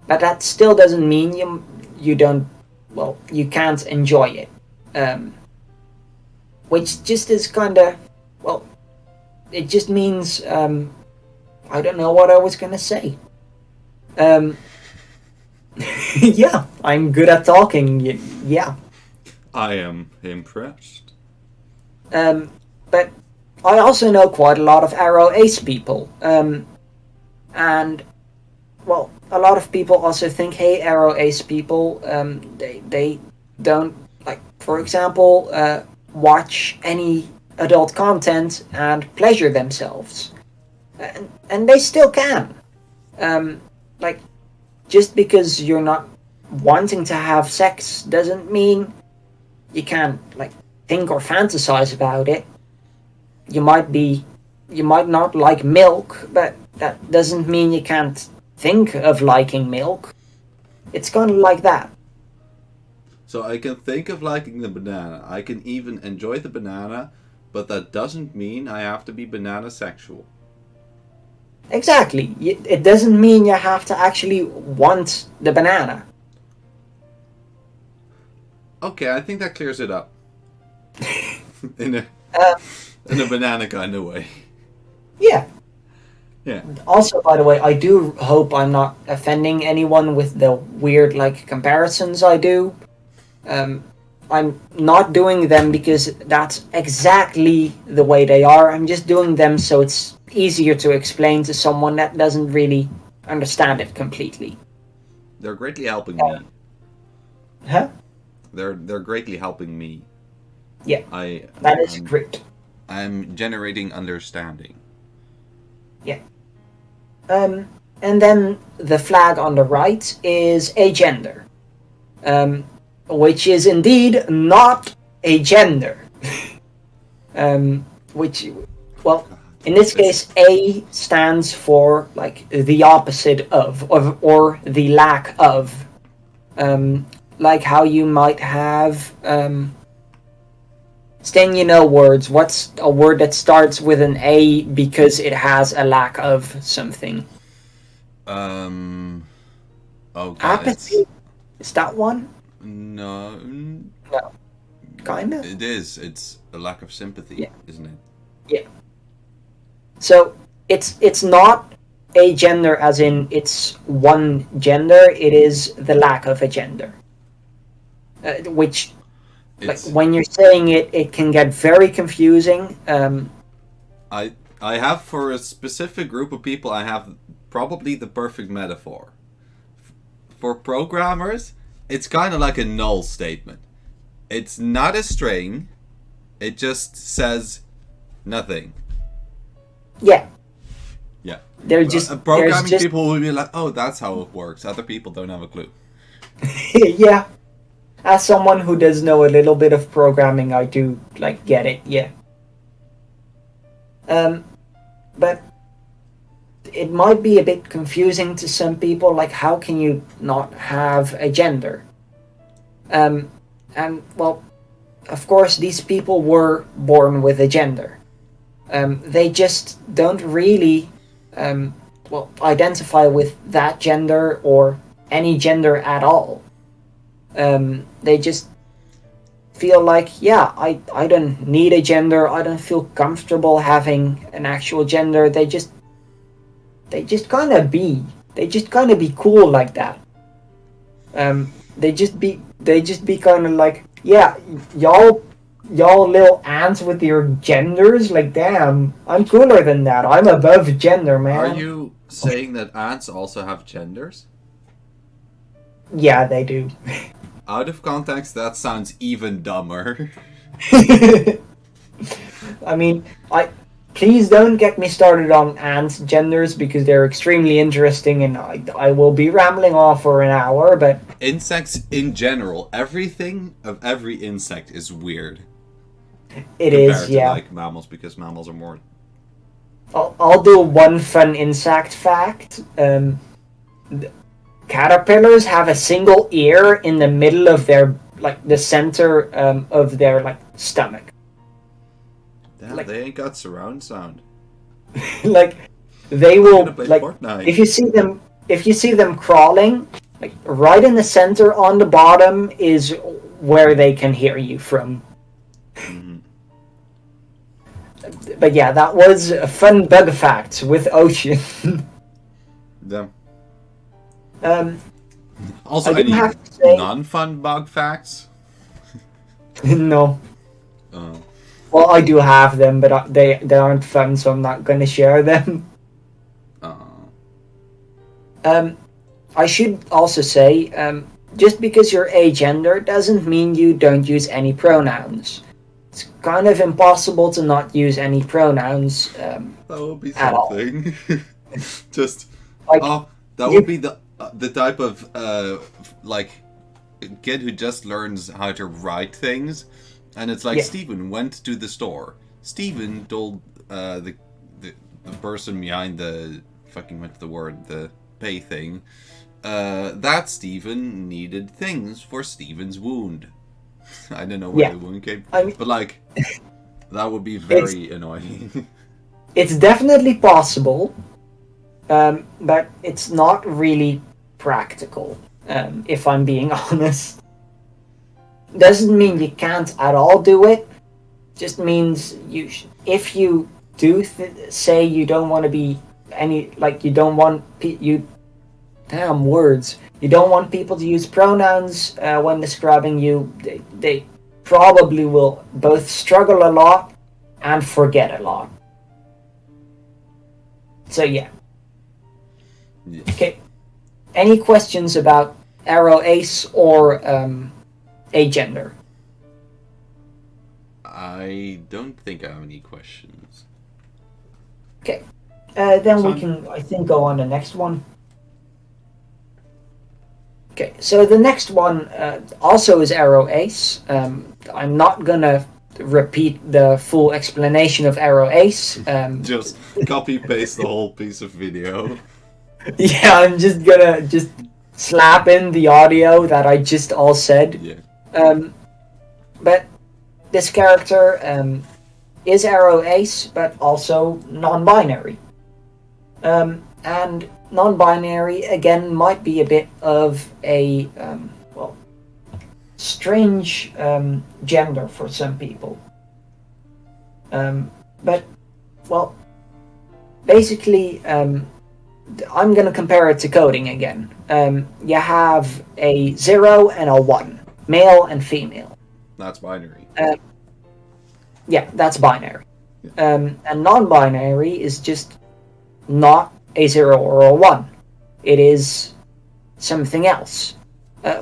But that still doesn't mean you don't, well, you can't enjoy it. Which just is kind of, well, it just means, I don't know what I was gonna say. Yeah, I'm good at talking. Yeah. I am impressed. But I also know quite a lot of aro ace people. And well, a lot of people also think, hey, aro ace people, they don't, like, for example, watch any adult content and pleasure themselves, and they still can. Like, just because you're not wanting to have sex doesn't mean you can't, like, think or fantasize about it. You might not like milk, but that doesn't mean you can't think of liking milk. It's kind of like that. So I can think of liking the banana. I can even enjoy the banana, but that doesn't mean I have to be banana sexual. Exactly. It doesn't mean you have to actually want the banana. Okay, I think that clears it up. in a banana kind of way. Yeah. Yeah. Also, by the way, I do hope I'm not offending anyone with the weird, like, comparisons I do. I'm not doing them because that's exactly the way they are. I'm just doing them so it's easier to explain to someone that doesn't really understand it completely. They're greatly helping me. Huh? They're greatly helping me. Yeah. That is great. I'm generating understanding. Yeah. And then the flag on the right is agender. Which is indeed not a gender. Which, well, in this case, A stands for, like, the opposite of or the lack of. Like how you might have, Stin, you know words. What's a word that starts with an A because it has a lack of something? Oh God. Apathy? Is that one? No. No. Kinda? It is. It's a lack of sympathy, isn't it? Yeah. So it's not a gender as in it's one gender. It is the lack of a gender. Which, like, when you're saying it, it can get very confusing. I have, for a specific group of people, I have probably the perfect metaphor. For programmers, it's kind of like a null statement. It's not a string. It just says nothing. Yeah. Yeah. They're just programming people will be like, oh, that's how it works. Other people don't have a clue. Yeah. as someone who does know a little bit of programming, I do like get it. Yeah. But it might be a bit confusing to some people. Like, how can you not have a gender? And well, of course, these people were born with a gender. They just don't really, identify with that gender or any gender at all. They just feel like, yeah, I don't need a gender. I don't feel comfortable having an actual gender. They just kind of be. They just kind of be cool like that. They just be kind of like, yeah, y'all little ants with your genders, like, damn, I'm cooler than that. I'm above gender, man. Are you saying that ants also have genders? Yeah, they do. Out of context, that sounds even dumber. I mean, please don't get me started on ants' genders because they're extremely interesting, and I will be rambling off for an hour. But insects in general, everything of every insect is weird. It is, yeah. To, like, mammals, because mammals are more. I'll do one fun insect fact. Caterpillars have a single ear in the middle of their, like, the center of their, like, stomach. Damn, like, they ain't got surround sound. Like, they will, like, Fortnite. if you see them crawling, like, right in the center on the bottom is where they can hear you from. Mm-hmm. But yeah, that was a fun bug fact with Ocean. Damn. I Also, I need non-fun bug facts. No. Oh. Well, I do have them, but they aren't fun, so I'm not going to share them. I should also say, just because you're agender doesn't mean you don't use any pronouns. It's kind of impossible to not use any pronouns. That would be something. Just like, that would be the type of like kid who just learns how to write things, and it's like, yeah. Stephen went to the store. Stephen told the person behind the fucking what's the word, the pay thing, that Stephen needed things for Stephen's wound. I don't know where the wound came from, but like that would be very annoying. It's definitely possible, but it's not really practical, if I'm being honest. Doesn't mean you can't at all do it. Just means if you do say you don't want to be you don't want damn words. You don't want people to use pronouns when describing you. They probably will both struggle a lot and forget a lot. So yeah. Okay. Any questions about Arrow Ace or agender? I don't think I have any questions. Okay. Then we can, I think, go on the next one. Okay, so the next one also is Arrow Ace. I'm not gonna repeat the full explanation of Arrow Ace. Just copy paste the whole piece of video. Yeah, I'm just gonna slap in the audio that I just all said. Yeah. But this character is Arrow Ace, but also non-binary. And non-binary, again, might be a bit of a, strange gender for some people. But, well, basically, I'm going to compare it to coding again. You have a 0 and a 1, male and female. That's binary. Yeah, that's binary. Yeah. And non-binary is just not a 0 or a 1. It is something else.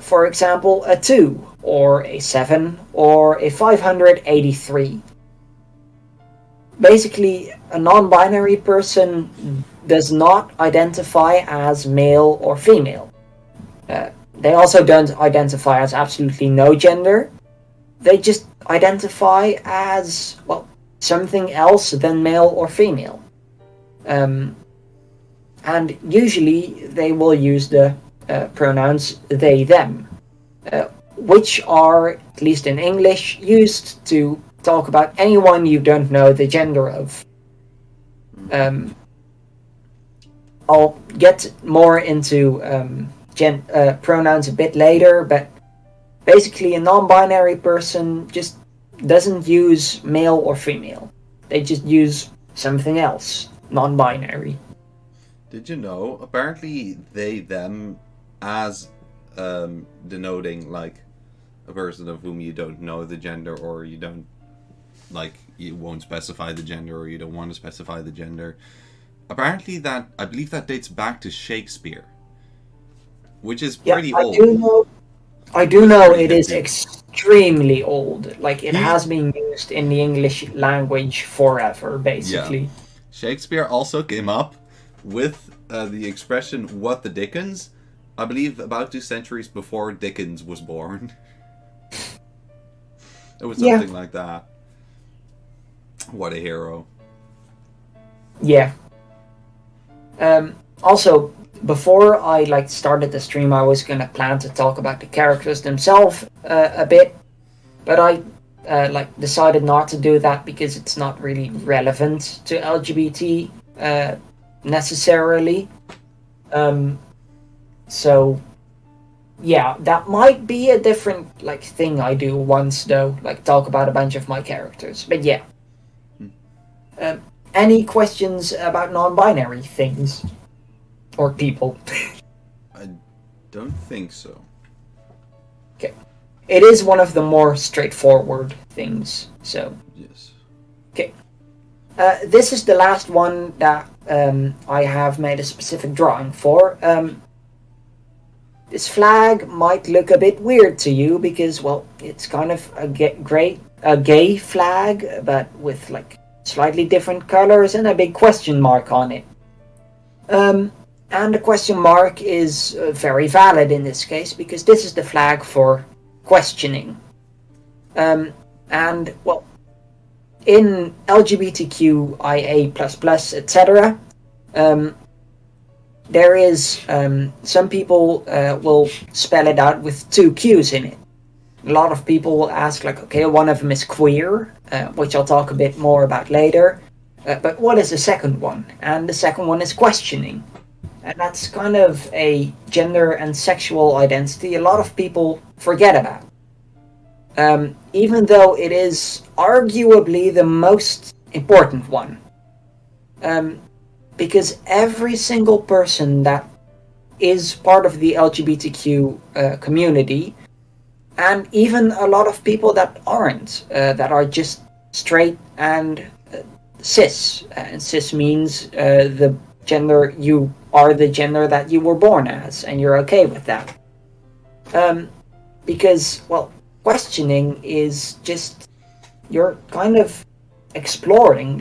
For example, a 2, or a 7, or a 583. Basically, a non-binary person does not identify as male or female. they also don't identify as absolutely no gender. They just identify as, well, something else than male or female. And usually they will use the pronouns they, them, which are, at least in English, used to talk about anyone you don't know the gender of. I'll get more into pronouns a bit later, but basically a non-binary person just doesn't use male or female. They just use something else, non-binary. Did you know? Apparently, they, them, as denoting like a person of whom you don't know the gender, or you don't like, you won't specify the gender, or you don't want to specify the gender. Apparently, that I believe that dates back to Shakespeare, which is pretty old. I do know it is extremely old. Like, it has been used in the English language forever, basically. Yeah. Shakespeare also came up with the expression "what the Dickens," I believe about 2 centuries before Dickens was born. It was something like that. What a hero. Yeah. Also, before I started the stream, I was gonna plan to talk about the characters themselves a bit, but I decided not to do that because it's not really relevant to LGBT necessarily. So yeah, that might be a different thing I do once though, talk about a bunch of my characters. But yeah. Any questions about non-binary things or people? I don't think so. Okay. It is one of the more straightforward things, so. Yes. Okay. This is the last one that I have made a specific drawing for. This flag might look a bit weird to you because, well, it's kind of a gay flag, but with slightly different colors and a big question mark on it. And the question mark is very valid in this case because this is the flag for questioning. And, well, in LGBTQIA++, etc., there is some people will spell it out with 2 Q's in it. A lot of people will ask, okay, one of them is queer, which I'll talk a bit more about later. But what is the second one? And the second one is questioning. And that's kind of a gender and sexual identity a lot of people forget about. Even though it is arguably the most important one. Because every single person that is part of the LGBTQ community, and even a lot of people that aren't, that are just straight and cis. And cis means the gender, you are the gender that you were born as, and you're okay with that. Because, well, questioning is just, you're kind of exploring,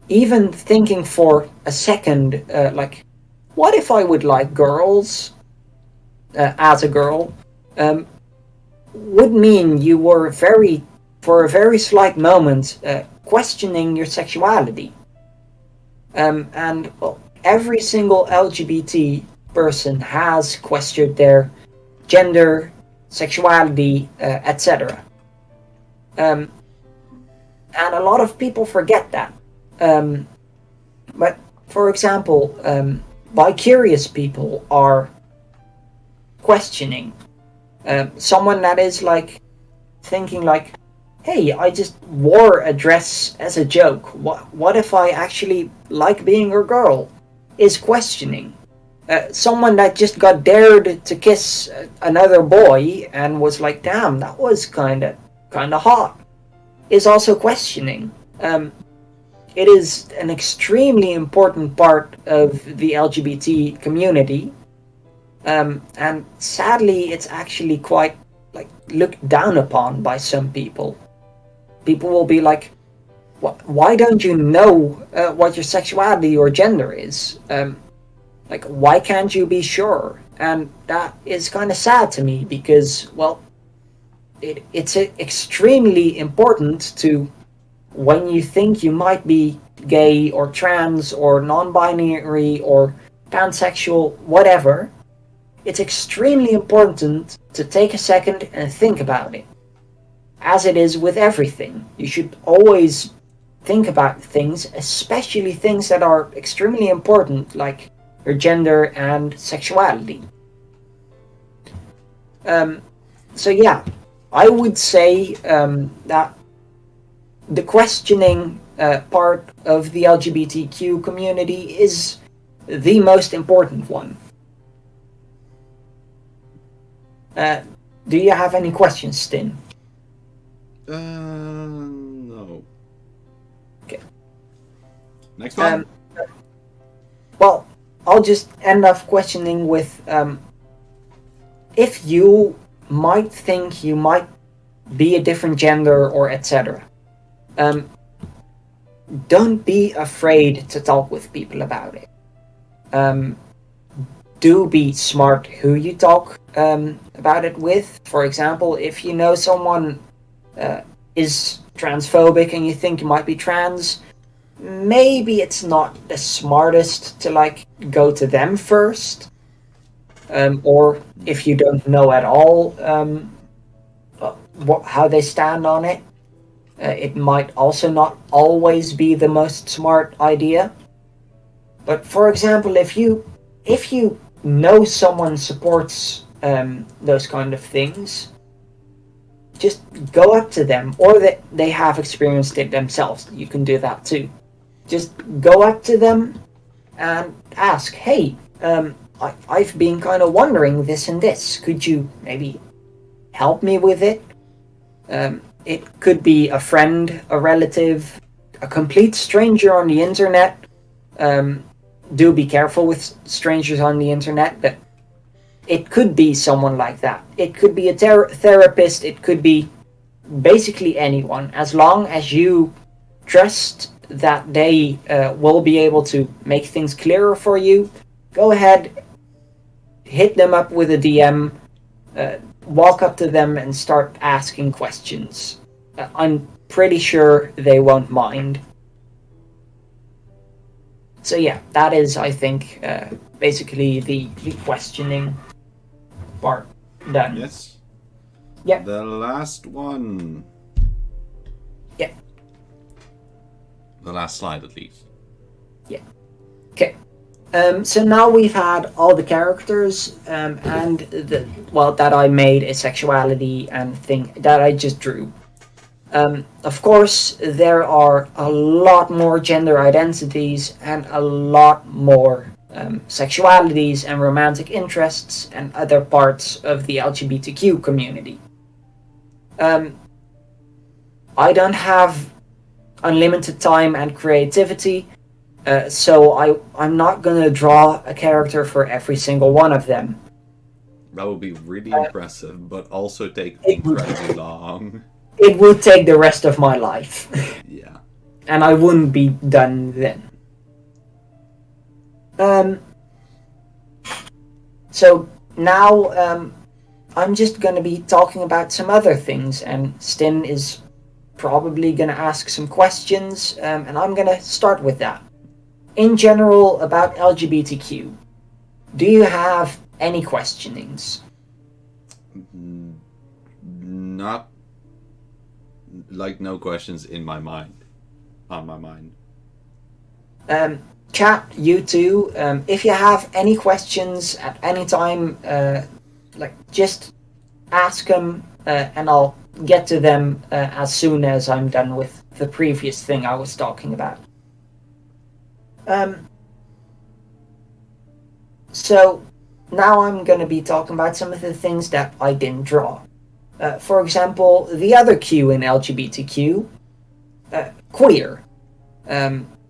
even thinking for a second, what if I would like girls as a girl? Would mean you were for a very slight moment, questioning your sexuality. And well, every single LGBT person has questioned their gender, sexuality, etc. And a lot of people forget that. But, for example, bi-curious people are questioning. Someone that is thinking hey, I just wore a dress as a joke. What if I actually like being a girl? Is questioning. Someone that just got dared to kiss another boy and was damn, that was kinda hot, is also questioning. It is an extremely important part of the LGBT community. And sadly, it's actually quite looked down upon by some people. People will be why don't you know what your sexuality or gender is? Like, why can't you be sure? And that is kind of sad to me because, well, it's extremely important to, when you think you might be gay or trans or non-binary or pansexual, whatever, it's extremely important to take a second and think about it. As it is with everything, you should always think about things, especially things that are extremely important, like your gender and sexuality. So yeah, I would say that the questioning part of the LGBTQ community is the most important one. Do you have any questions, Stin? No. Okay. Next one. Well, I'll just end off questioning with if you might think you might be a different gender or etc. Don't be afraid to talk with people about it. Do be smart who you talk about it with. For example, if you know someone is transphobic and you think you might be trans, maybe it's not the smartest to like go to them first. Or if you don't know at all how they stand on it, it might also not always be the most smart idea. But for example, if you know someone supports those kind of things, just go up to them, or that they have experienced it themselves. You can do that too. Just go up to them and ask, hey, I've been kind of wondering this and this. Could you maybe help me with it? It could be a friend, a relative, a complete stranger on the internet. Do be careful with strangers on the internet, but it could be someone like that. It could be a therapist. It could be basically anyone. As long as you trust that they will be able to make things clearer for you, go ahead, hit them up with a DM, walk up to them and start asking questions. I'm pretty sure they won't mind. So yeah, that is, I think, basically the questioning part done. Yes. Yeah. The last one. Yeah. The last slide, at least. Yeah. Okay. So now we've had all the characters and that I made a sexuality and thing that I just drew. Of course, there are a lot more gender identities and a lot more sexualities and romantic interests and other parts of the LGBTQ community. I don't have unlimited time and creativity, so I'm not going to draw a character for every single one of them. That would be really impressive, but also take incredibly long. It would take the rest of my life. Yeah. And I wouldn't be done then. So now I'm just going to be talking about some other things, and Stin is probably going to ask some questions, and I'm going to start with that. In general, about LGBTQ, do you have any questionings? Not like no questions in my mind. On my mind. Chat, you too. If you have any questions at any time, just ask them, and I'll get to them as soon as I'm done with the previous thing I was talking about. So now I'm going to be talking about some of the things that I didn't draw. For example, the other Q in LGBTQ, queer.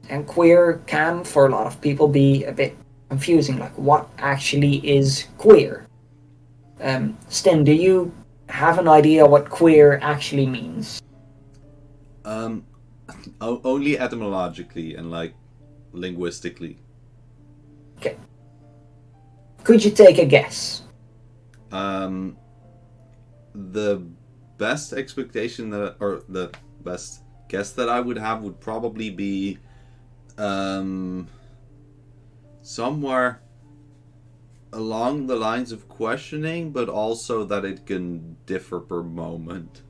And queer can, for a lot of people, be a bit confusing. Like, what actually is queer? Stin, do you have an idea what queer actually means? Only etymologically and like linguistically. Okay. Could you take a guess? The best expectation or the best guess that I would have would probably be somewhere along the lines of questioning, but also that it can differ per moment.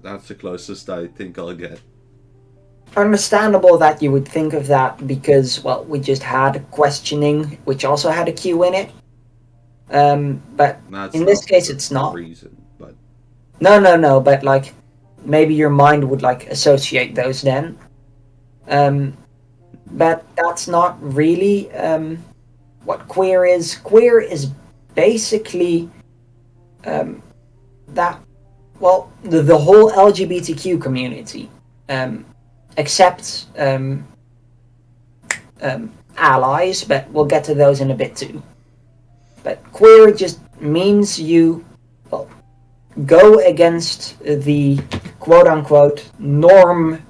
That's the closest I think I'll get. Understandable that you would think of that because, well, we just had questioning, which also had a Q in it. But That's in this case, the it's not. reason, but No. But like, maybe your mind would like associate those then. But that's not really what queer is. Queer is basically that. Well, the whole LGBTQ community, except allies, but we'll get to those in a bit too. But queer just means you, well, go against the quote-unquote norm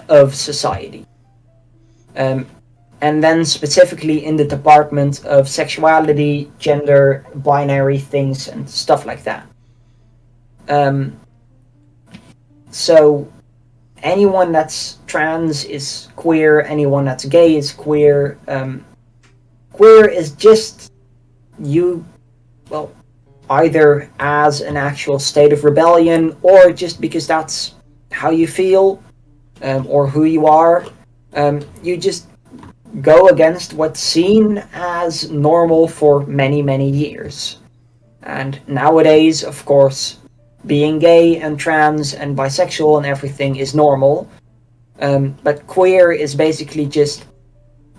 of society. And then specifically in the department of sexuality, gender, binary things, and stuff like that. So anyone that's trans is queer, anyone that's gay is queer. Queer is just you, well, either as an actual state of rebellion or just because that's how you feel or who you are. You just go against what's seen as normal for many, many years. And nowadays, of course, being gay and trans and bisexual and everything is normal. But queer is basically just,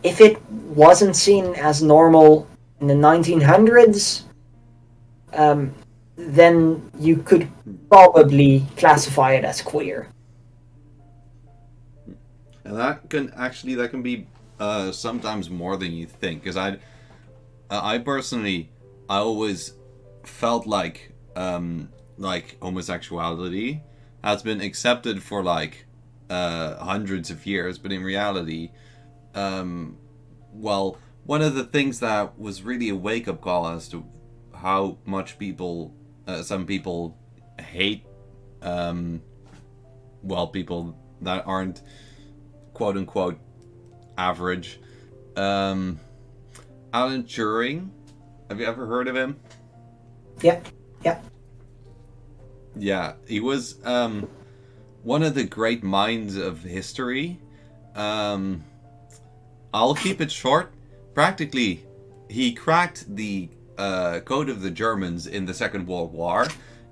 if it wasn't seen as normal in the 1900s, then you could probably classify it as queer. And that can be sometimes more than you think. Because I personally, I always felt like homosexuality has been accepted for like hundreds of years, but in reality, well, one of the things that was really a wake-up call as to how much some people hate, people that aren't quote-unquote average. Alan Turing, have you ever heard of him? Yeah. Yeah, he was one of the great minds of history. I'll keep it short. Practically, he cracked the code of the Germans in the Second World War,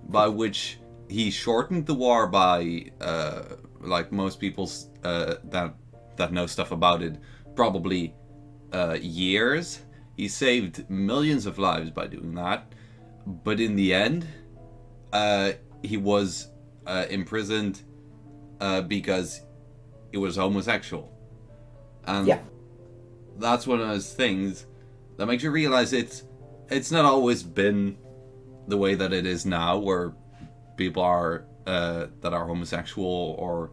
by which he shortened the war by, like most people that know stuff about it, probably years. He saved millions of lives by doing that, but in the end, he was imprisoned because he was homosexual. And that's one of those things that makes you realize it's not always been the way that it is now, where people are that are homosexual or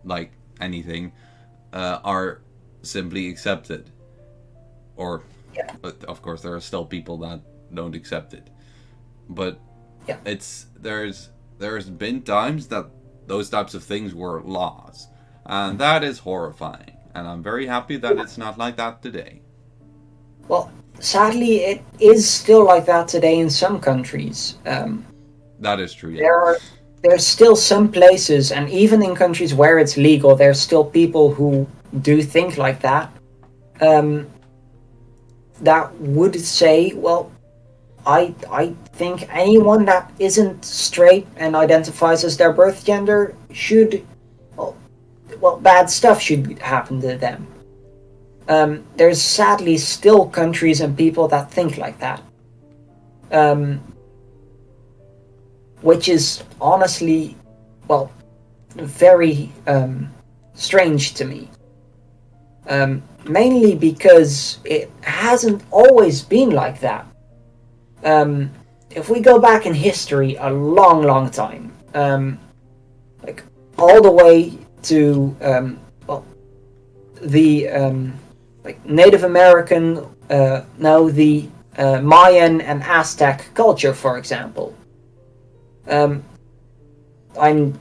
like anything are simply accepted. Or, of course, there are still people that don't accept it. But there's been times that those types of things were laws, and that is horrifying. And I'm very happy that it's not like that today. Well, sadly, it is still like that today in some countries. That is true. Yeah. There's still some places, and even in countries where it's legal, there's still people who do think like that. That would say, well, I think anyone that isn't straight and identifies as their birth gender should, well, bad stuff should happen to them. There's sadly still countries and people that think like that. Which is honestly, well, very strange to me. Mainly because it hasn't always been like that. If we go back in history a long time, like all the way to the like Native American, the Mayan and Aztec culture, for example. I'm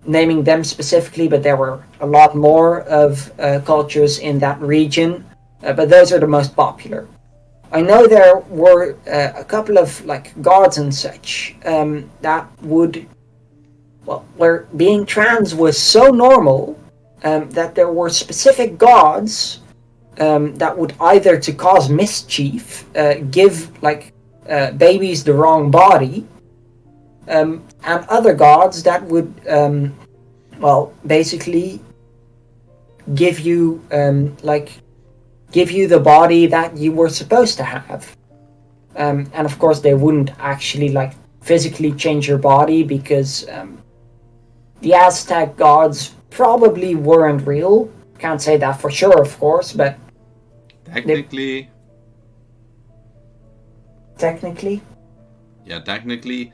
naming them specifically, but there were a lot more of cultures in that region, but those are the most popular. I know there were a couple of like gods and such that would, well, where being trans was so normal that there were specific gods that would either to cause mischief, give like babies the wrong body, and other gods that would, well, basically give you give you the body that you were supposed to have. And of course, they wouldn't actually like physically change your body because the Aztec gods probably weren't real. Can't say that for sure, of course, but technically, yeah, technically,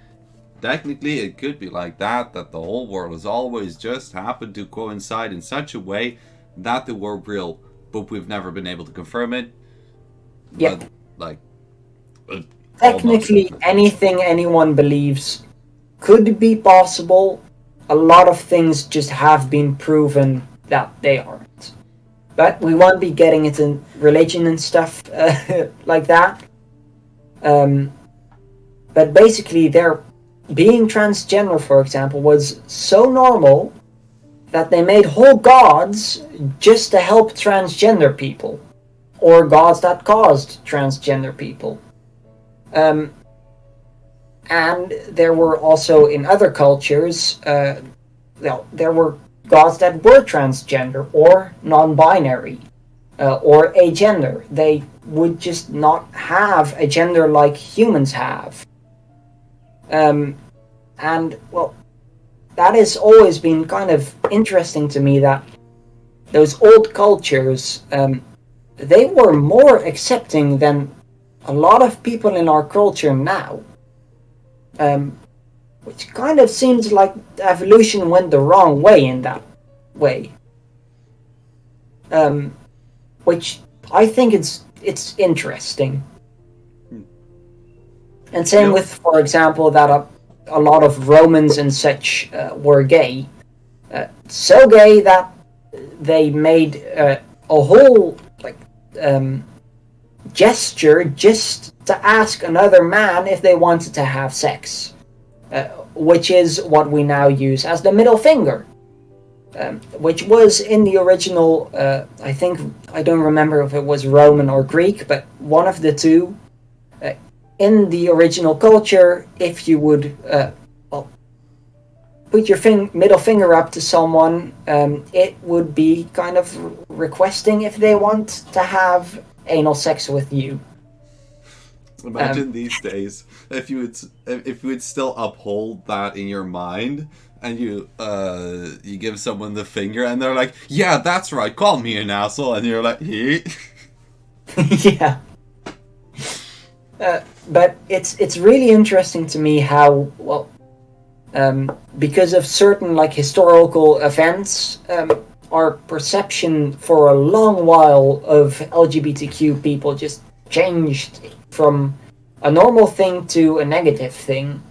it could be like that the whole world has always just happened to coincide in such a way that they were real, but we've never been able to confirm it. Yeah. But, like, technically, anything anyone believes could be possible. A lot of things just have been proven that they aren't. But we won't be getting into religion and stuff like that. But basically, being transgender, for example, was so normal that they made whole gods just to help transgender people, or gods that caused transgender people. And there were also in other cultures, there were gods that were transgender or non-binary or agender. They would just not have a gender like humans have. And, well, that has always been kind of interesting to me, that those old cultures, they were more accepting than a lot of people in our culture now. Which kind of seems like evolution went the wrong way in that way. Which I think it's interesting. And same with, for example, that a lot of Romans and such were gay. So gay that they made a whole gesture just to ask another man if they wanted to have sex. Which is what we now use as the middle finger. Which was in the original, I don't remember if it was Roman or Greek, but one of the two. In the original culture, if you would put your middle finger up to someone, it would be kind of requesting if they want to have anal sex with you. Imagine these days if you would still uphold that in your mind, and you give someone the finger, and they're like, "Yeah, that's right, call me an asshole," and you're like, "Hey." Yeah. But it's really interesting to me how, well, because of certain like historical events, our perception for a long while of LGBTQ people just changed from a normal thing to a negative thing.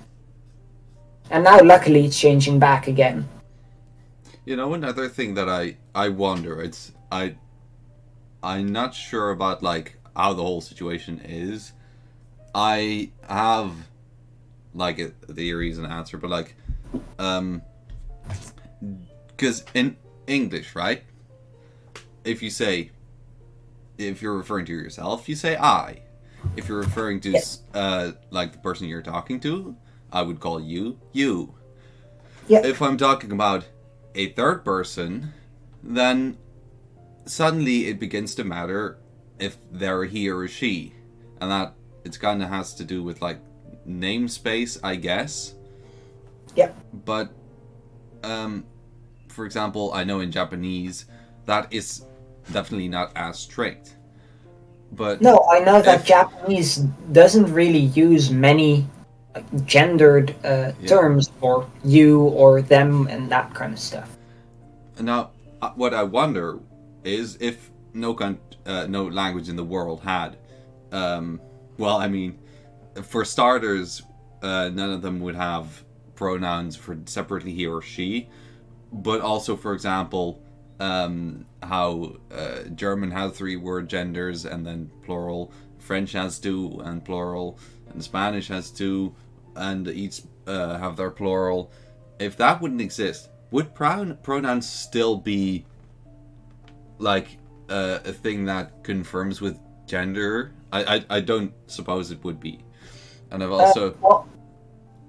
And now luckily it's changing back again. You know, another thing that I wonder, I'm not sure about like how the whole situation is. I have like a theories and answer, but like, because in English, right? If you're referring to yourself, you say I. If you're referring to like the person you're talking to, I would call you you. Yeah. If I'm talking about a third person, then suddenly it begins to matter if they're he or she, and that it kind of has to do with like namespace, I guess. Yeah. But for example, I know in Japanese that is definitely not as strict. But no, I know that Japanese doesn't really use many gendered terms for you or them and that kind of stuff. Now, what I wonder is if no language in the world had. Well, I mean, for starters, none of them would have pronouns for separately he or she, but also, for example, how German has 3-word genders and then plural, French has 2 and plural, and Spanish has 2 and each have their plural. If that wouldn't exist, would pronouns still be like a thing that confirms with gender? I don't suppose it would be. And I've also Well,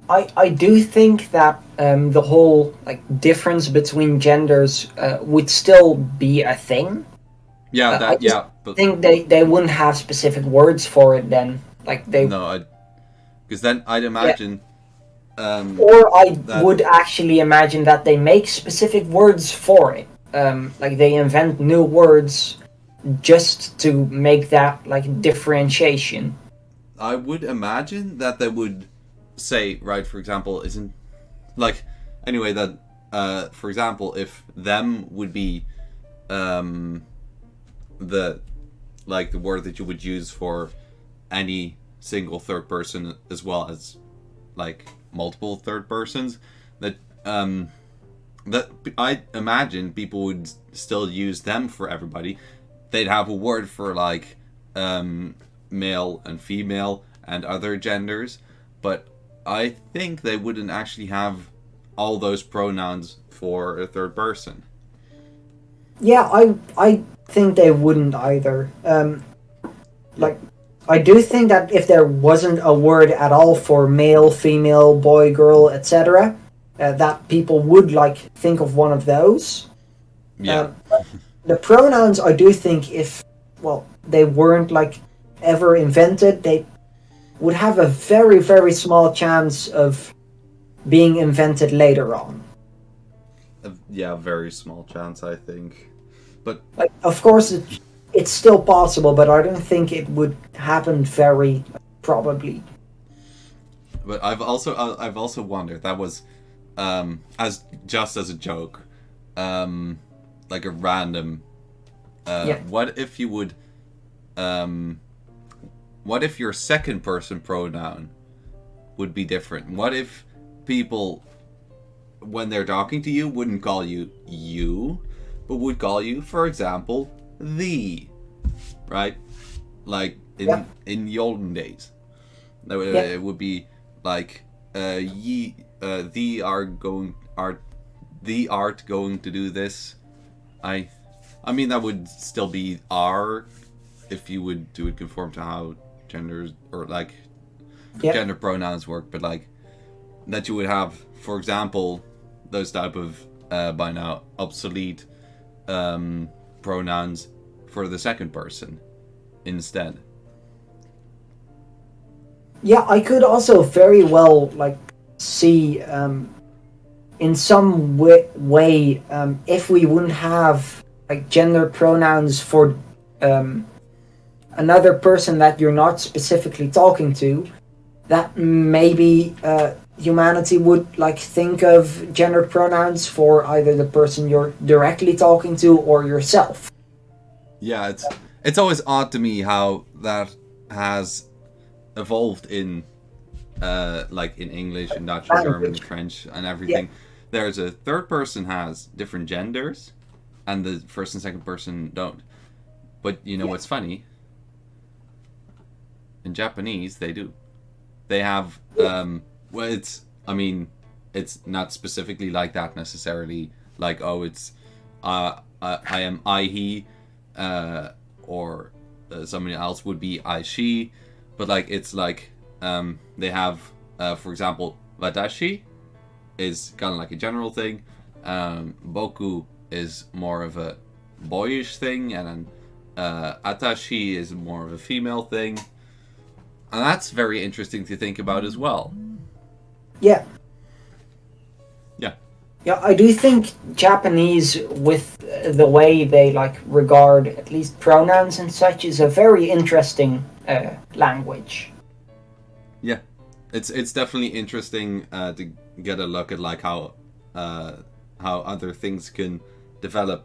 I do think that the whole like difference between genders would still be a thing. I just but think they wouldn't have specific words for it then. Like they no, because then I'd yeah. imagine Or I that would actually imagine that they make specific words for it. Like they invent new words just to make that like differentiation. I would imagine that they would say, right, for example, isn't like anyway that for example, if them would be the like the word that you would use for any single third person as well as like multiple third persons, that that I imagine people would still use them for everybody. They'd have a word for like male and female and other genders, but I think they wouldn't actually have all those pronouns for a third person. Yeah, I think they wouldn't either. Like I do think that if there wasn't a word at all for male, female, boy, girl, etc., that people would like think of one of those. Yeah. The pronouns, I do think, if well, they weren't like ever invented, they would have a very, very small chance of being invented later on. Yeah, very small chance, I think. But Like, of course, it's still possible, but I don't think it would happen very probably. but I've also wondered, that was as just as a joke, like a random Yeah. what if you would what if your second person pronoun would be different? What if people, when they're talking to you, wouldn't call you you, but would call you, for example, thee, right? Like Yeah. in the olden days, Yeah. it would be like thee art going to do this. I mean that would still be are if you would do it conform to how genders or like Yeah. gender pronouns work, but like that you would have, for example, those type of by now obsolete pronouns for the second person instead. Yeah, I could also very well like see in some way if we wouldn't have like gender pronouns for another person that you're not specifically talking to, that maybe humanity would like think of gender pronouns for either the person you're directly talking to or yourself. Yeah, it's always odd to me how that has evolved in like in English and Dutch and German and French and everything. Yeah. There's a third person has different genders and the first and second person don't. But you know what's funny? In Japanese they do. They have well it's I mean it's not specifically like that necessarily, like oh it's I am I he or somebody else would be I she, but like it's like they have for example watashi is kind of like a general thing, boku is more of a boyish thing, and then atashi is more of a female thing, and that's very interesting to think about as well. Yeah. Yeah. Yeah, I do think Japanese, with the way they like regard at least pronouns and such, is a very interesting language. Yeah, it's definitely interesting to get a look at like how other things can develop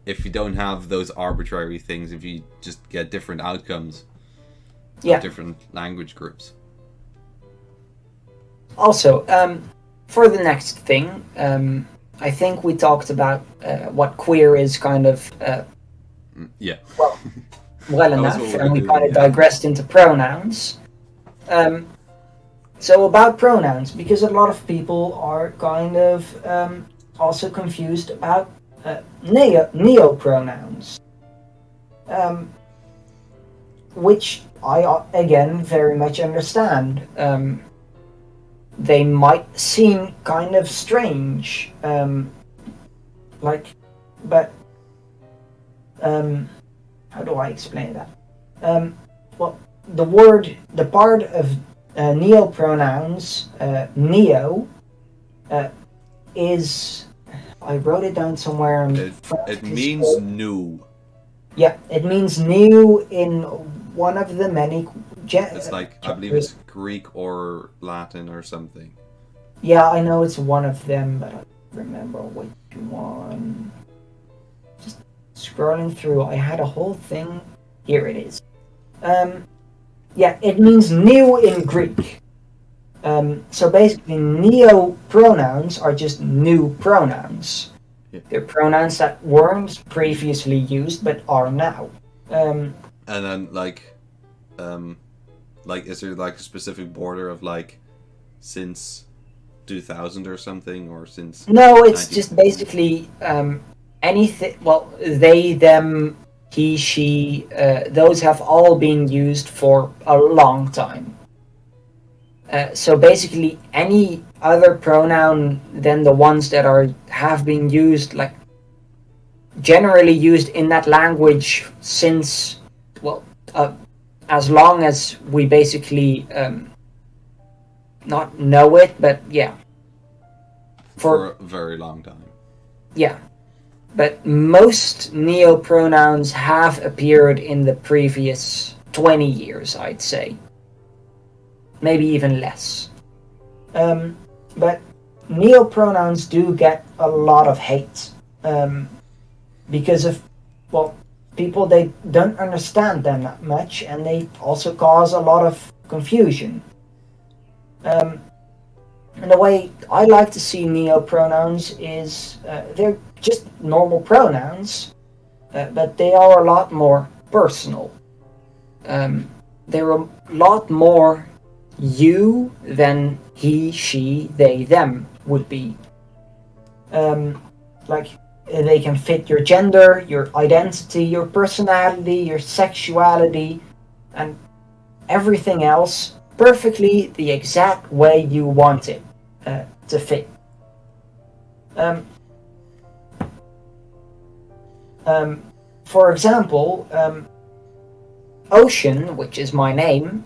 if you don't have those arbitrary things, if you just get different outcomes Yeah. of different language groups. Also, for the next thing, I think we talked about what queer is kind of Yeah. well That was enough, what we and were we doing, kind of yeah. digressed into pronouns. So about pronouns, because a lot of people are kind of also confused about neopronouns, which I again very much understand. They might seem kind of strange, but how do I explain that? Well, the part of neopronouns, neo, is, I wrote it down somewhere. It means new. Yeah, it means new in one of the many. It's like, I believe it's Greek or Latin or something. Yeah, I know it's one of them, but I don't remember which one. Just scrolling through, I had a whole thing. Here it is. Yeah, it means new in Greek. So basically, neo pronouns are just new pronouns. Yeah. They're pronouns that weren't previously used but are now. And then like, is there like a specific border of like since 2000 or something, or since? No, it's just basically anything. Well, they, them, he, she. Those have all been used for a long time. So basically, any other pronoun than the ones that have been used, like generally used in that language since, well, as long as we basically not know it, but yeah, for a very long time. Yeah, but most neopronouns have appeared in the previous 20 years, I'd say. Maybe even less. But neopronouns do get a lot of hate because of, well, people, they don't understand them that much, and they also cause a lot of confusion. And the way I like to see neopronouns is they're just normal pronouns, but they are a lot more personal. They're a lot more you than he, she, they, them would be. Like, they can fit your gender, your identity, your personality, your sexuality, and everything else perfectly the exact way you want it to fit. For example, ocean, which is my name,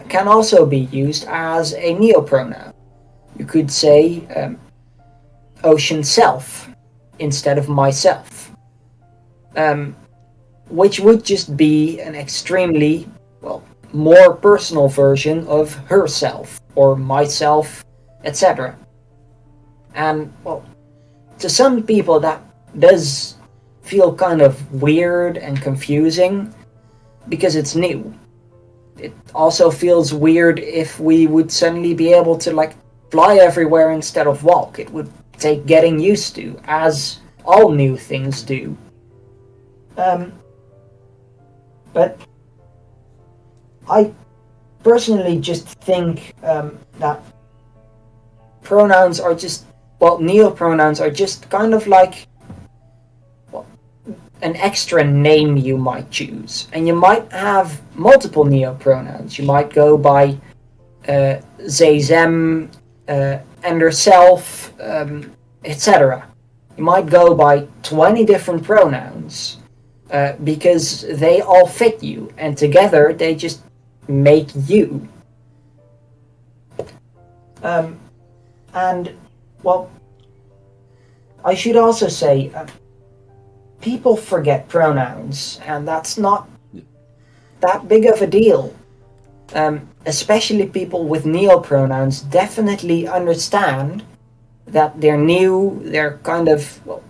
can also be used as a neopronoun. You could say ocean self instead of myself, which would just be an extremely, well, more personal version of herself or myself, etc. And, well, to some people that does feel kind of weird and confusing because it's new. It also feels weird if we would suddenly be able to, like, fly everywhere instead of walk. It would take getting used to, as all new things do. But I personally just think that pronouns are just, well, neopronouns are just kind of like, well, an extra name you might choose. And you might have multiple neopronouns. You might go by they, them, and herself, etc. You might go by 20 different pronouns because they all fit you, and together they just make you. And, well, I should also say, people forget pronouns, and that's not that big of a deal. Especially people with neopronouns definitely understand that they're new, they're kind of, well,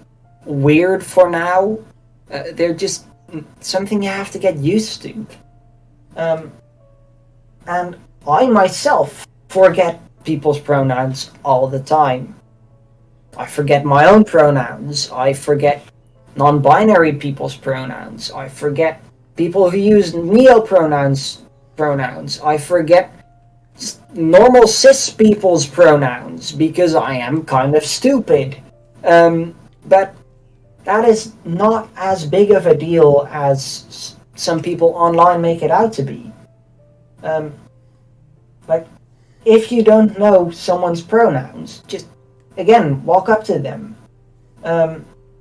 weird for now, They're just something you have to get used to. And I myself forget people's pronouns all the time. I forget my own pronouns. I forget non-binary people's pronouns. I forget people who use neo-pronouns. I forget just normal cis people's pronouns because I am kind of stupid. But that is not as big of a deal as some people online make it out to be. Like, if you don't know someone's pronouns, just, again, walk up to them.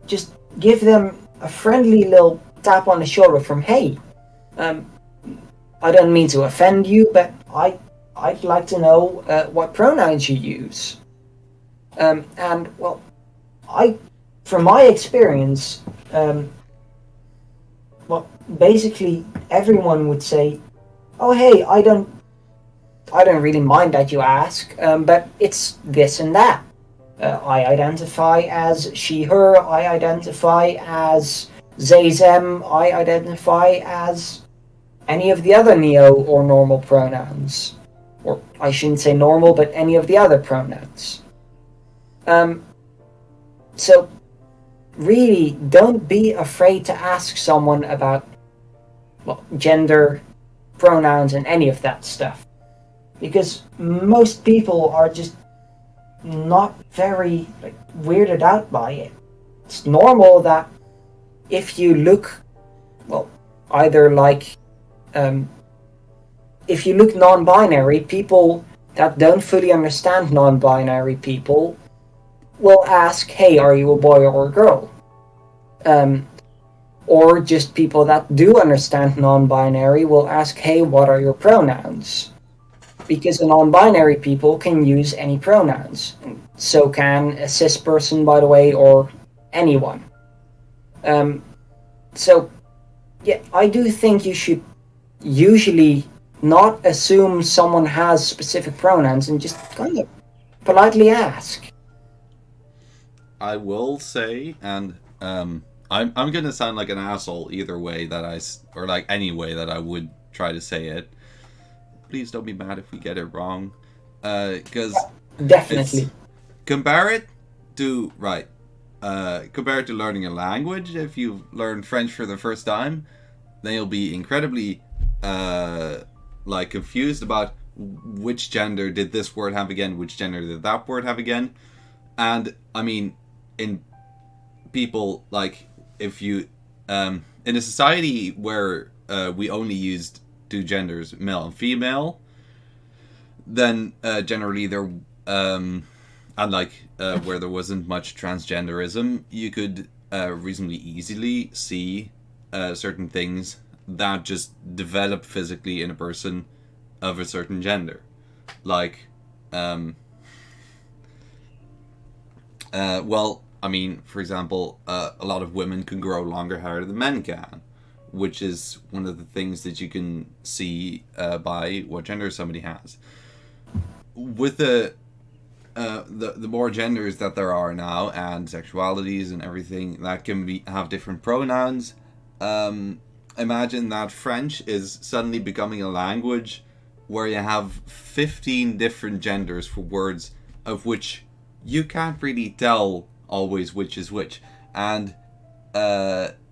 Just give them a friendly little tap on the shoulder from, hey, I don't mean to offend you, but I'd like to know what pronouns you use. And, well, from my experience, well, basically everyone would say, oh, hey, I don't really mind that you ask, but it's this and that. I identify as she, her. I identify as they, them. I identify as any of the other neo or normal pronouns. Or I shouldn't say normal, but any of the other pronouns. So, really, don't be afraid to ask someone about, well, gender, pronouns, and any of that stuff. Because most people are just not very weirded out by it. It's normal that if you look, well, either if you look non-binary, people that don't fully understand non-binary people will ask, hey, are you a boy or a girl? Or just people that do understand non-binary will ask, hey, what are your pronouns? Because the non-binary people can use any pronouns. So can a cis person, by the way, or anyone. So, yeah, I do think you should usually not assume someone has specific pronouns and just kind of politely ask. I will say, and I'm gonna sound like an asshole either way that or like any way that I would try to say it. Please don't be mad if we get it wrong, because definitely compare it to learning a language. If you learn French for the first time, then you'll be incredibly confused about which gender did this word have again, which gender did that word have again. And I mean, in people, like, if you in a society where we only used two genders, male and female, then generally there where there wasn't much transgenderism, you could reasonably easily see certain things that just develop physically in a person of a certain gender, like I mean, for example, a lot of women can grow longer hair than men can, which is one of the things that you can see by what gender somebody has. With the more genders that there are now and sexualities and everything that can have different pronouns, imagine that French is suddenly becoming a language where you have 15 different genders for words of which you can't really tell always which is which. And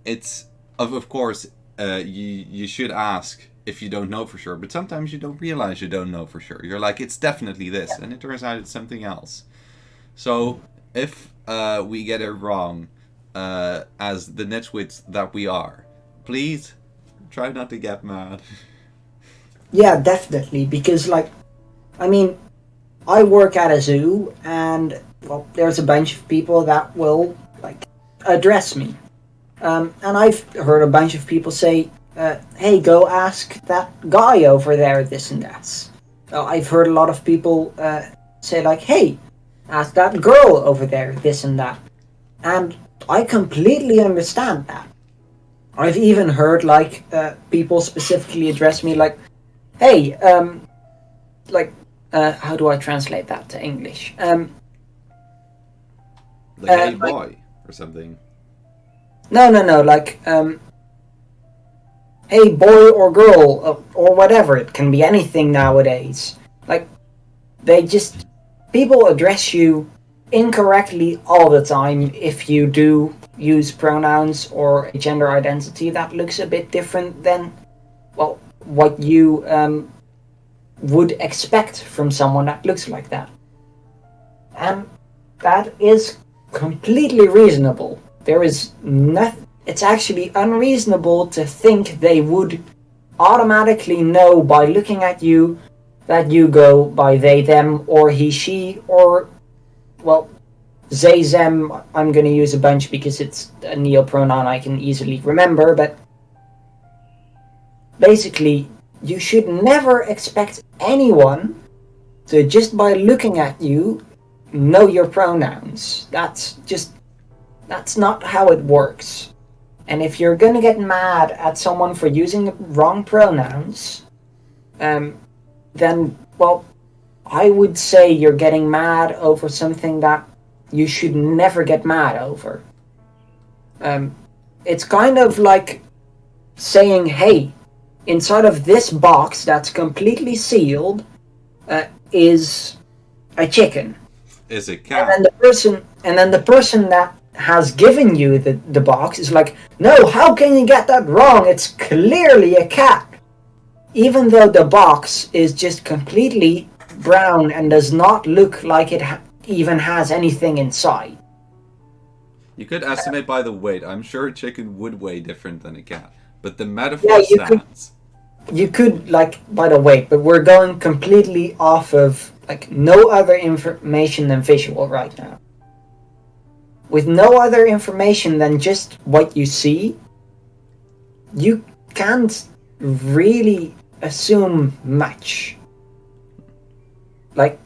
it's of course you should ask if you don't know for sure, but sometimes you don't realize you don't know for sure. You're like, it's definitely this, and it turns out it's something else. So if we get it wrong, as the nitwits that we are, please try not to get mad. Yeah, definitely, because I mean, I work at a zoo, and well, there's a bunch of people that will address me, and I've heard a bunch of people say, "Hey, go ask that guy over there this and that." I've heard a lot of people say "Hey, ask that girl over there this and that," and I completely understand that. I've even heard people specifically address me "Hey, how do I translate that to English? Hey boy, or something. No. Like, hey, boy or girl, or whatever. It can be anything nowadays. Like, they just. People address you incorrectly all the time if you do use pronouns or a gender identity that looks a bit different than, well, what you would expect from someone that looks like that. And that is completely reasonable. There is nothing. It's actually unreasonable to think they would automatically know by looking at you that you go by they, them, or he, she, or, well, they, them. I'm going to use a bunch because it's a neopronoun I can easily remember, but basically, you should never expect anyone to, just by looking at you, know your pronouns. That's not how it works. And if you're gonna get mad at someone for using the wrong pronouns, then, well, I would say you're getting mad over something that you should never get mad over. It's kind of like saying, hey, inside of this box that's completely sealed is a chicken. Is a cat. And then the person that has given you the box is like, no, how can you get that wrong? It's clearly a cat. Even though the box is just completely brown and does not look like it even has anything inside. You could estimate by the weight. I'm sure a chicken would weigh different than a cat. But the metaphor stands. You could, like, by the weight, but we're going completely off of, like, no other information than visual right now. With no other information than just what you see, you can't really assume much. Like,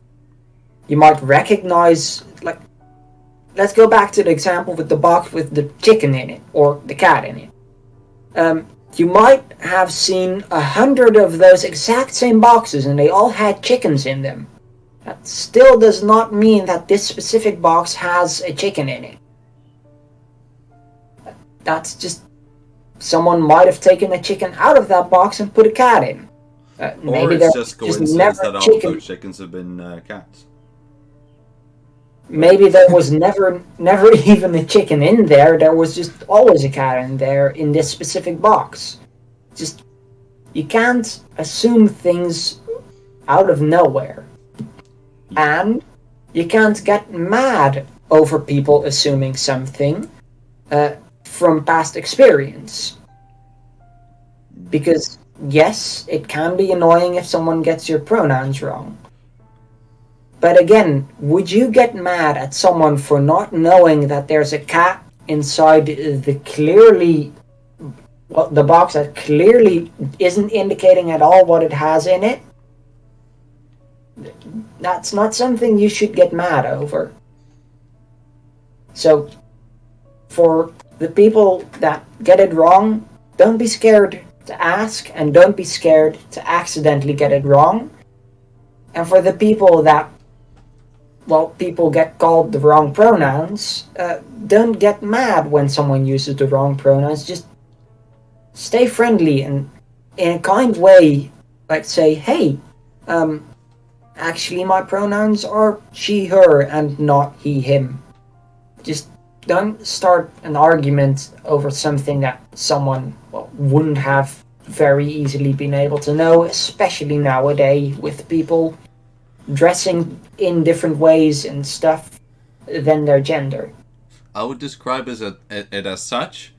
you might recognize, like, let's go back to the example with the box with the chicken in it, or the cat in it. You might have seen 100 of those exact same boxes and they all had chickens in them. That still does not mean that this specific box has a chicken in it. That's just, someone might have taken a chicken out of that box and put a cat in. Maybe it's just coincidence that all those chickens have been cats. Maybe there was never even a chicken in there. There was just always a cat in there in this specific box. Just, you can't assume things out of nowhere. And you can't get mad over people assuming something from past experience. Because, yes, it can be annoying if someone gets your pronouns wrong. But again, would you get mad at someone for not knowing that there's a cat inside the box that clearly isn't indicating at all what it has in it? That's not something you should get mad over. So, for the people that get it wrong, don't be scared to ask, and don't be scared to accidentally get it wrong. And for the people that, well, people get called the wrong pronouns, don't get mad when someone uses the wrong pronouns. Just stay friendly and in a kind way, like say, hey, actually my pronouns are she, her, and not he, him. Just don't start an argument over something that someone, well, wouldn't have very easily been able to know, especially nowadays with people dressing in different ways and stuff than their gender. I would describe it as such.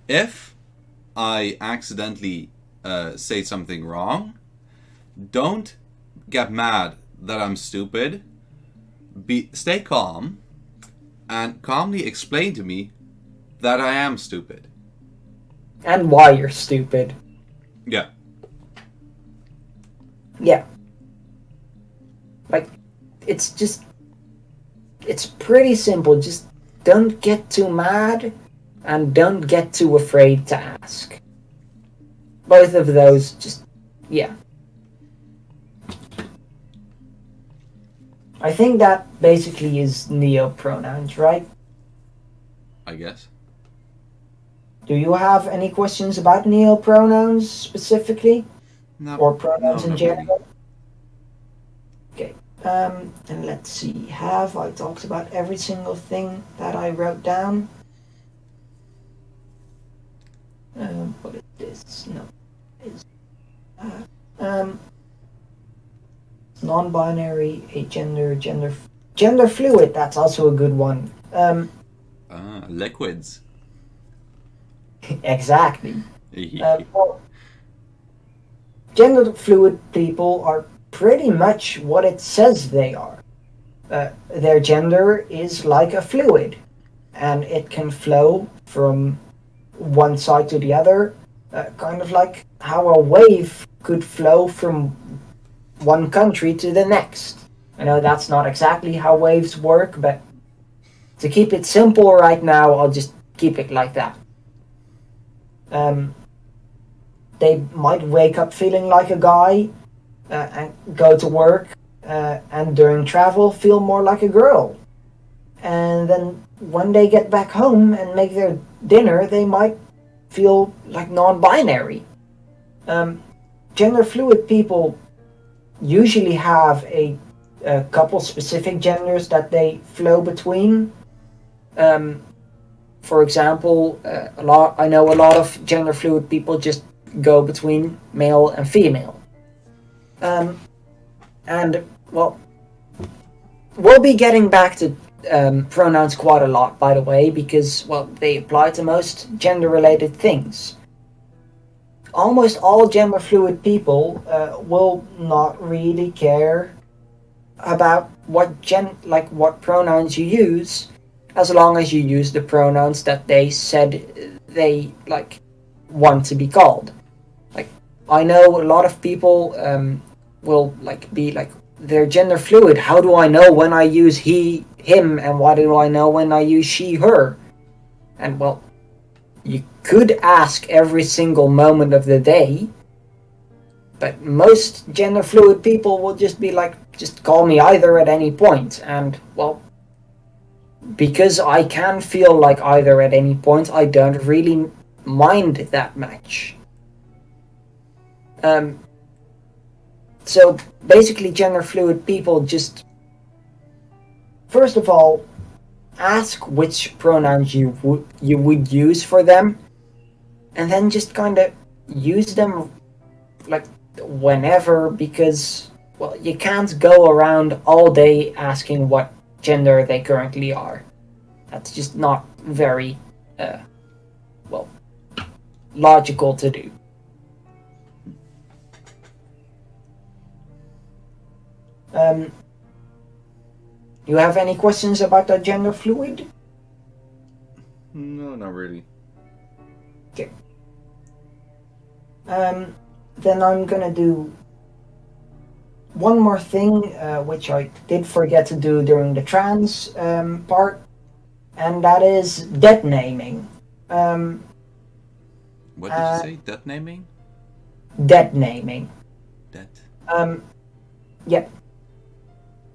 If I accidentally say something wrong, don't get mad that I'm stupid. Stay calm and calmly explain to me that I am stupid. And why you're stupid. Yeah. Yeah. Like, it's pretty simple. Just don't get too mad and don't get too afraid to ask. Both of those, just, yeah. I think that basically is neopronouns, right? I guess. Do you have any questions about neopronouns specifically, No, or no, pronouns in not really. general? Okay. And let's see. Have I talked about every single thing that I wrote down? What is this? No. Is that? Non-binary, agender, gender fluid. That's also a good one. Liquids. Exactly. Well, gender fluid people are pretty much what it says they are. Their gender is like a fluid, and it can flow from one side to the other, kind of like how a wave could flow from one country to the next. I know that's not exactly how waves work, but to keep it simple right now, I'll just keep it like that. Um, they might wake up feeling like a guy and go to work, and during travel feel more like a girl. And then when they get back home and make their dinner, they might feel like non-binary. Um, Gender fluid people usually have a couple specific genders that they flow between. Um, for example, I know a lot of gender fluid people just go between male and female. Um, and well, we'll be getting back to pronouns quite a lot, by the way, because well, they apply to most gender-related things. Almost all gender fluid people will not really care about what pronouns you use, as long as you use the pronouns that they said they like want to be called. Like, I know a lot of people will like be like, they're gender fluid. How do I know when I use he, him, and why do I know when I use she, her? And well, you could ask every single moment of the day, but most gender fluid people will just be like, just call me either at any point. And well, because I can feel like either at any point, I don't really mind that much. Um, so basically, gender fluid people just, first of all, ask which pronouns you would use for them, and then just kind of use them like whenever, because well, you can't go around all day asking what gender they currently are. That's just not very well logical to do. Um, you have any questions about the gender fluid? No, not really. Okay. Then I'm gonna do one more thing, which I did forget to do during the trans part, and that is dead naming. Um, What did you say? Dead naming? Dead naming. Dead. Um, yeah.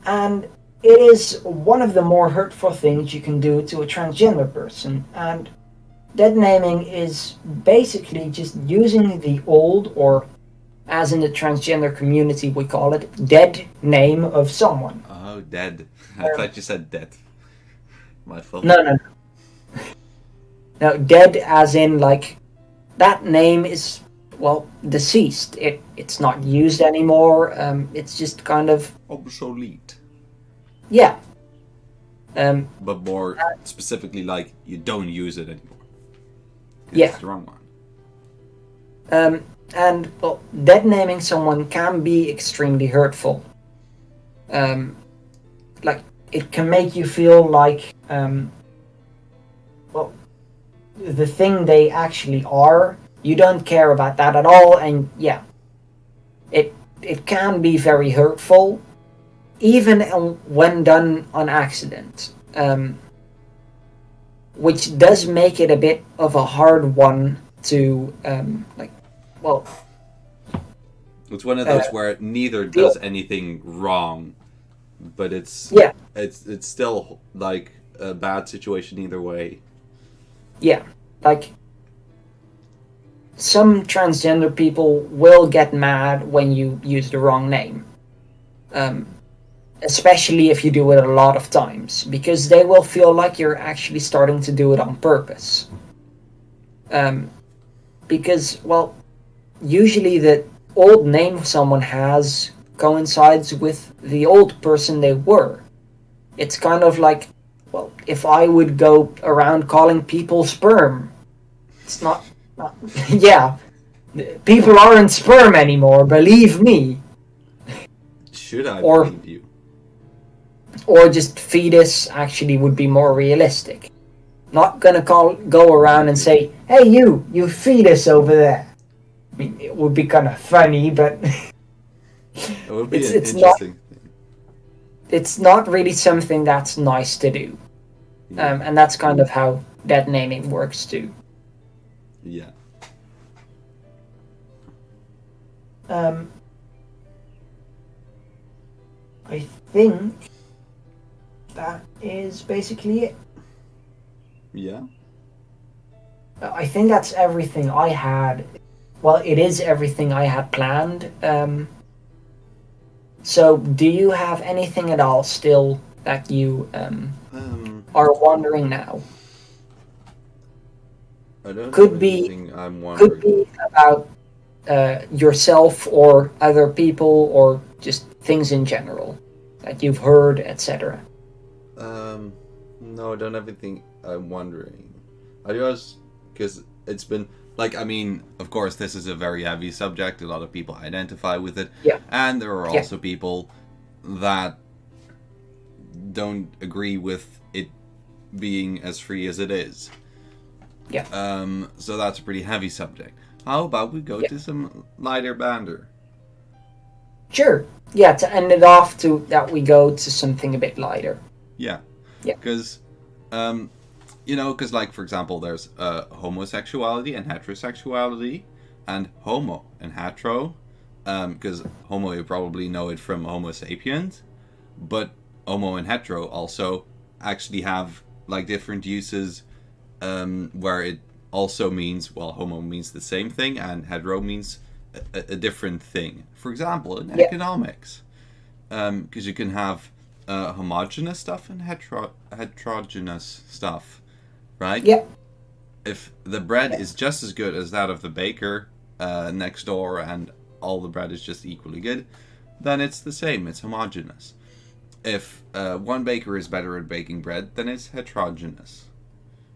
And it is one of the more hurtful things you can do to a transgender person. And dead naming is basically just using the old, or as in the transgender community we call it, dead name of someone. Oh, dead. I thought you said dead. My fault. No. No, dead as in like that name is well deceased. It's not used anymore. It's just kind of Obsolete. yeah. But more specifically, like you don't use it anymore. It's Yeah. the wrong one. And well, dead naming someone can be extremely hurtful. Like it can make you feel like well, the thing they actually are. You don't care about that at all, and yeah, it can be very hurtful, even when done on accident. Which does make it a bit of a hard one to like. Well, it's one of those where neither does anything wrong, but it's yeah, it's still like a bad situation either way. yeah, like some transgender people will get mad when you use the wrong name. Um, Especially if you do it a lot of times, because they will feel like you're actually starting to do it on purpose. Um, because, well, usually the old name someone has coincides with the old person they were. It's kind of like, well, if I would go around calling people sperm, it's not yeah, people aren't sperm anymore, believe me. Should I Or believe you? or just fetus actually would be more realistic. Not gonna go around and say, "Hey, you fetus over there." I mean, it would be kind of funny, but It would be it's an it's not interesting thing. it's not really something that's nice to do. Yeah. And that's kind of how that naming works too. Yeah. Um, I think that is basically it. Yeah. I think that's everything I had. Well, it is everything I had planned. So, do you have anything at all still that you Um. are wondering now? I don't have Could be anything I'm could wondering. be about yourself or other people or just things in general that you've heard, etc. Um. No, I don't have anything I'm wondering. I just because it's been like I mean, of course, this is a very heavy subject. A lot of people identify with it, Yeah, and there are yeah, also people that don't agree with it being as free as it is. yeah, So that's a pretty heavy subject. How about we go yeah. to some lighter banter? Sure. Yeah, to end it off, to that we go to something a bit lighter. Yeah, Yeah, because because like for example, there's homosexuality and heterosexuality, and homo and hetero. Because homo you probably know it from Homo sapiens, but homo and hetero also actually have like different uses, where it also means well homo means the same thing and hetero means a different thing. For example, in yeah, economics, because you can have homogeneous stuff and heterogeneous stuff, right? yeah, If the bread yeah, is just as good as that of the baker next door and all the bread is just equally good, then it's the same, it's homogeneous. If one baker is better at baking bread, then it's heterogeneous.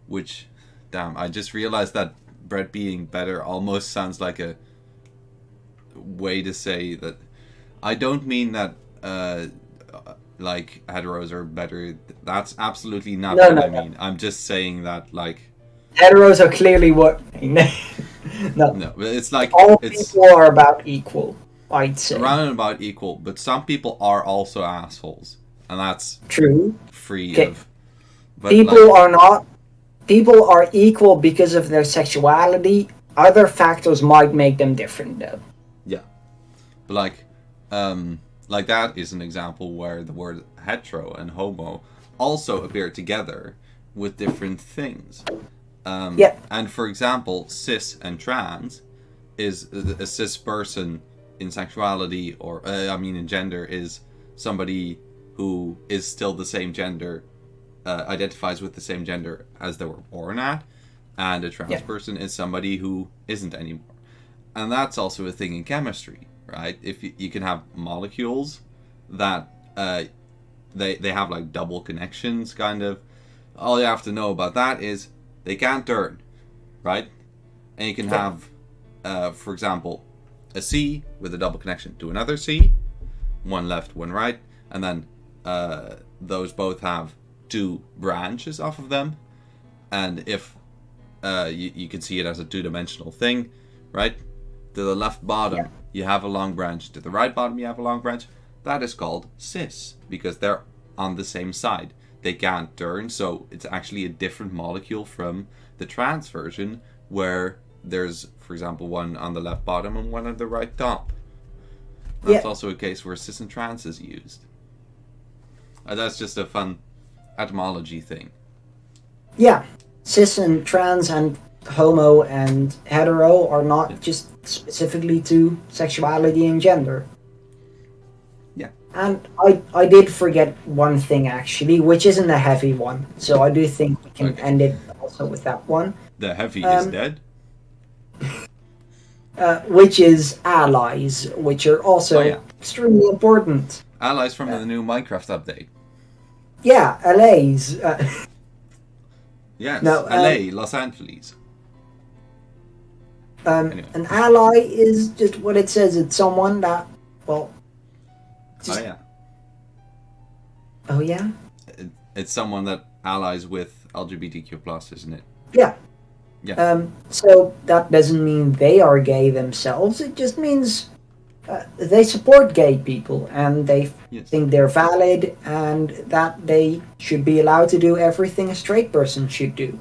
Which, damn, I just realized that bread being better almost sounds like a way to say that. I don't mean that like heteros are better. That's absolutely not no, what no, I no. mean. I'm just saying that like Heteros are clearly what. No, no, it's like all it's people are about equal. I'd say around and about equal, but some people are also assholes, and that's true. free Okay, of. But like, people are not. People are equal because of their sexuality. Other factors might make them different, though. yeah, but like that is an example where the word hetero and homo also appear together with different things. Yeah, And for example, cis and trans is a cis person in sexuality, or I mean in gender, is somebody who is still the same gender, identifies with the same gender as they were born at, and a trans yeah, person is somebody who isn't anymore. And that's also a thing in chemistry, right? If you can have molecules that they have like double connections, kind of. All you have to know about that is they can't turn, right? And you can yeah, have, for example, a C with a double connection to another C, one left, one right, and then those both have two branches off of them. And if you can see it as a two-dimensional thing, right? To the left yeah, bottom, you have a long branch. To the right bottom, you have a long branch. That is called cis because they're on the same side. They can't turn, so it's actually a different molecule from the trans version where there's, for example, one on the left bottom and one on the right top. That's yeah, also a case where cis and trans is used. That's just a fun etymology thing. yeah. cis and trans and homo and hetero are not just specifically to sexuality and gender. Yeah. And I did forget one thing actually, which isn't a heavy one. So I do think we can end it also with that one. The heavy is dead. Which is allies, which are also extremely important. Allies from the new Minecraft update. Yeah, LAs. Yes, no, LA, Los Angeles. Anyway. An ally is just what it says. It's someone that, well... Oh, yeah. Oh, yeah? It's someone that allies with LGBTQ+, isn't it? Yeah. Yeah. So that doesn't mean they are gay themselves. It just means they support gay people and they think they're valid and that they should be allowed to do everything a straight person should do.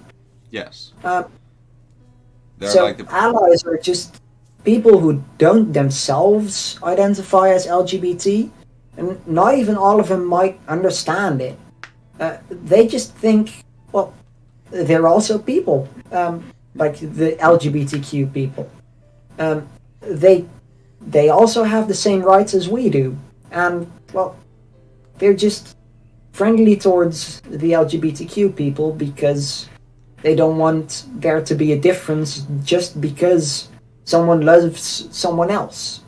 Yes. So like allies are just people who don't themselves identify as LGBT, and not even all of them might understand it. They just think, well, they're also people, like the LGBTQ people. They also have the same rights as we do, and well, they're just friendly towards the LGBTQ people because they don't want there to be a difference just because someone loves someone else.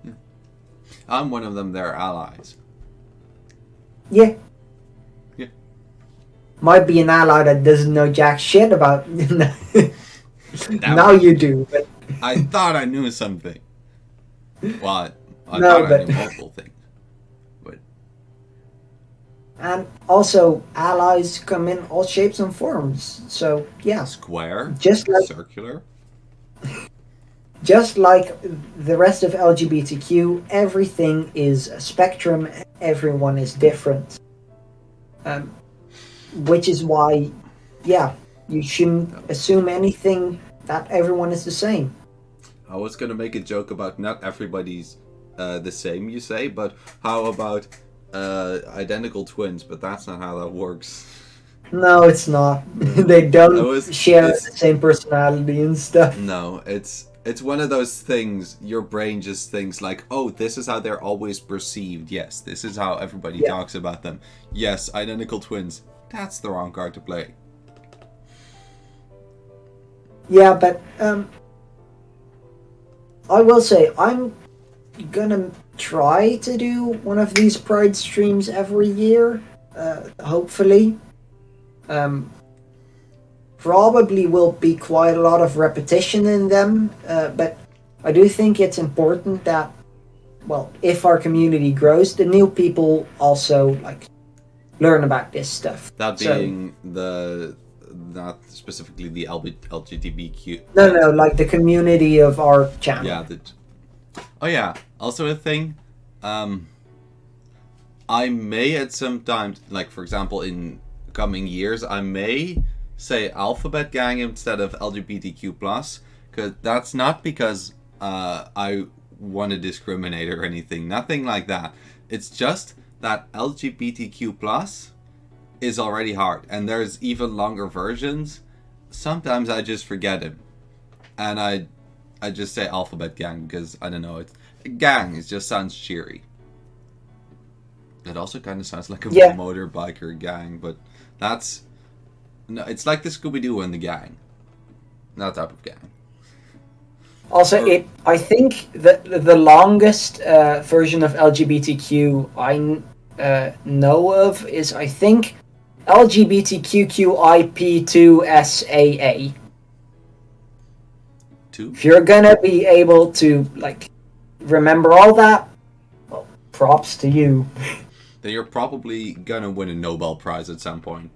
Yeah. I'm one of them, they're allies. Yeah. Yeah. Might be an ally that doesn't know jack shit about... Now you do, but... I thought I knew something. Well, I thought I knew multiple things. But... And also, allies come in all shapes and forms. So, yeah. Square, just like, circular. Just like the rest of LGBTQ, everything is a spectrum. Everyone is different. Which is why, yeah, you shouldn't assume anything that everyone is the same. I was going to make a joke about not everybody's the same, you say, but how about identical twins? But that's not how that works. No, it's not. They don't share the same personality and stuff. No, it's one of those things your brain just thinks like, oh, this is how they're always perceived. Yes, this is how everybody talks about them. Yes, identical twins. That's the wrong card to play. Yeah, but I will say I'm gonna try to do one of these Pride streams every year. Hopefully. Probably will be quite a lot of repetition in them, but I do think it's important that, well, if our community grows, the new people also like learn about this stuff. That being not specifically the LGBTQ. No, like the community of our channel. Yeah. Oh yeah. Also a thing. I may at some time, like for example in coming years, I may say alphabet gang instead of LGBTQ+, because that's not because I want to discriminate or anything, nothing like that. It's just that LGBTQ+ is already hard, and there's even longer versions. Sometimes I just forget it, and I just say alphabet gang because I don't know, it's gang. It just sounds cheery. It also kind of sounds like a motorbiker gang, but that's no. It's like the Scooby-Doo and the gang, that type of gang. Also, I think the longest version of LGBTQ I know of is, I think, LGBTQIP2SAA. If you're gonna be able to like remember all that, well, props to you. Then you're probably gonna win a Nobel Prize at some point.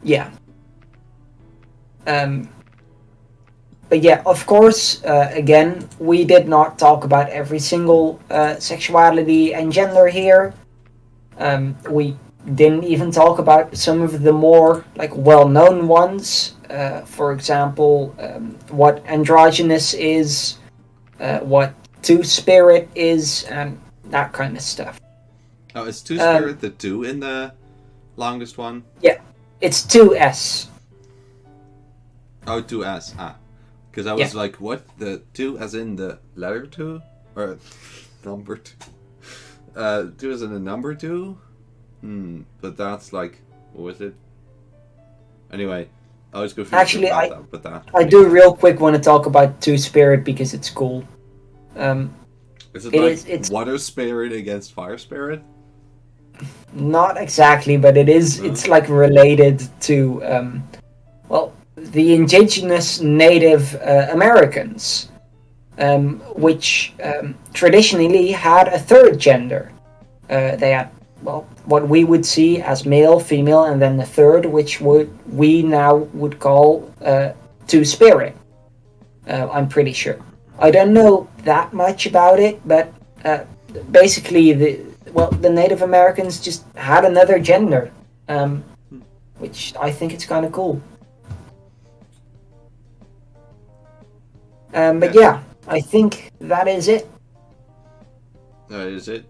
Yeah. But yeah, of course, again, we did not talk about every single sexuality and gender here. We didn't even talk about some of the more like well-known ones. For example, what androgynous is, what two-spirit is, and that kind of stuff. Oh, is two-spirit the two in the longest one? Yeah, it's 2S. Oh, 2S. Because I was like, what? The 2 as in the letter 2? Or number 2? 2 as in the number 2? But that's like, what was it? Anyway, I was confused Actually, about that. But that. I do real quick want to talk about Two Spirit because it's cool. Is it it's water spirit against fire spirit? Not exactly, but it is. No? It's like related to the indigenous Native Americans, which traditionally had a third gender. They had what we would see as male, female, and then the third, which we now would call Two Spirit. I'm pretty sure. I don't know that much about it, but basically the Native Americans just had another gender, which I think it's kind of cool. But yeah, I think that is it. That is it.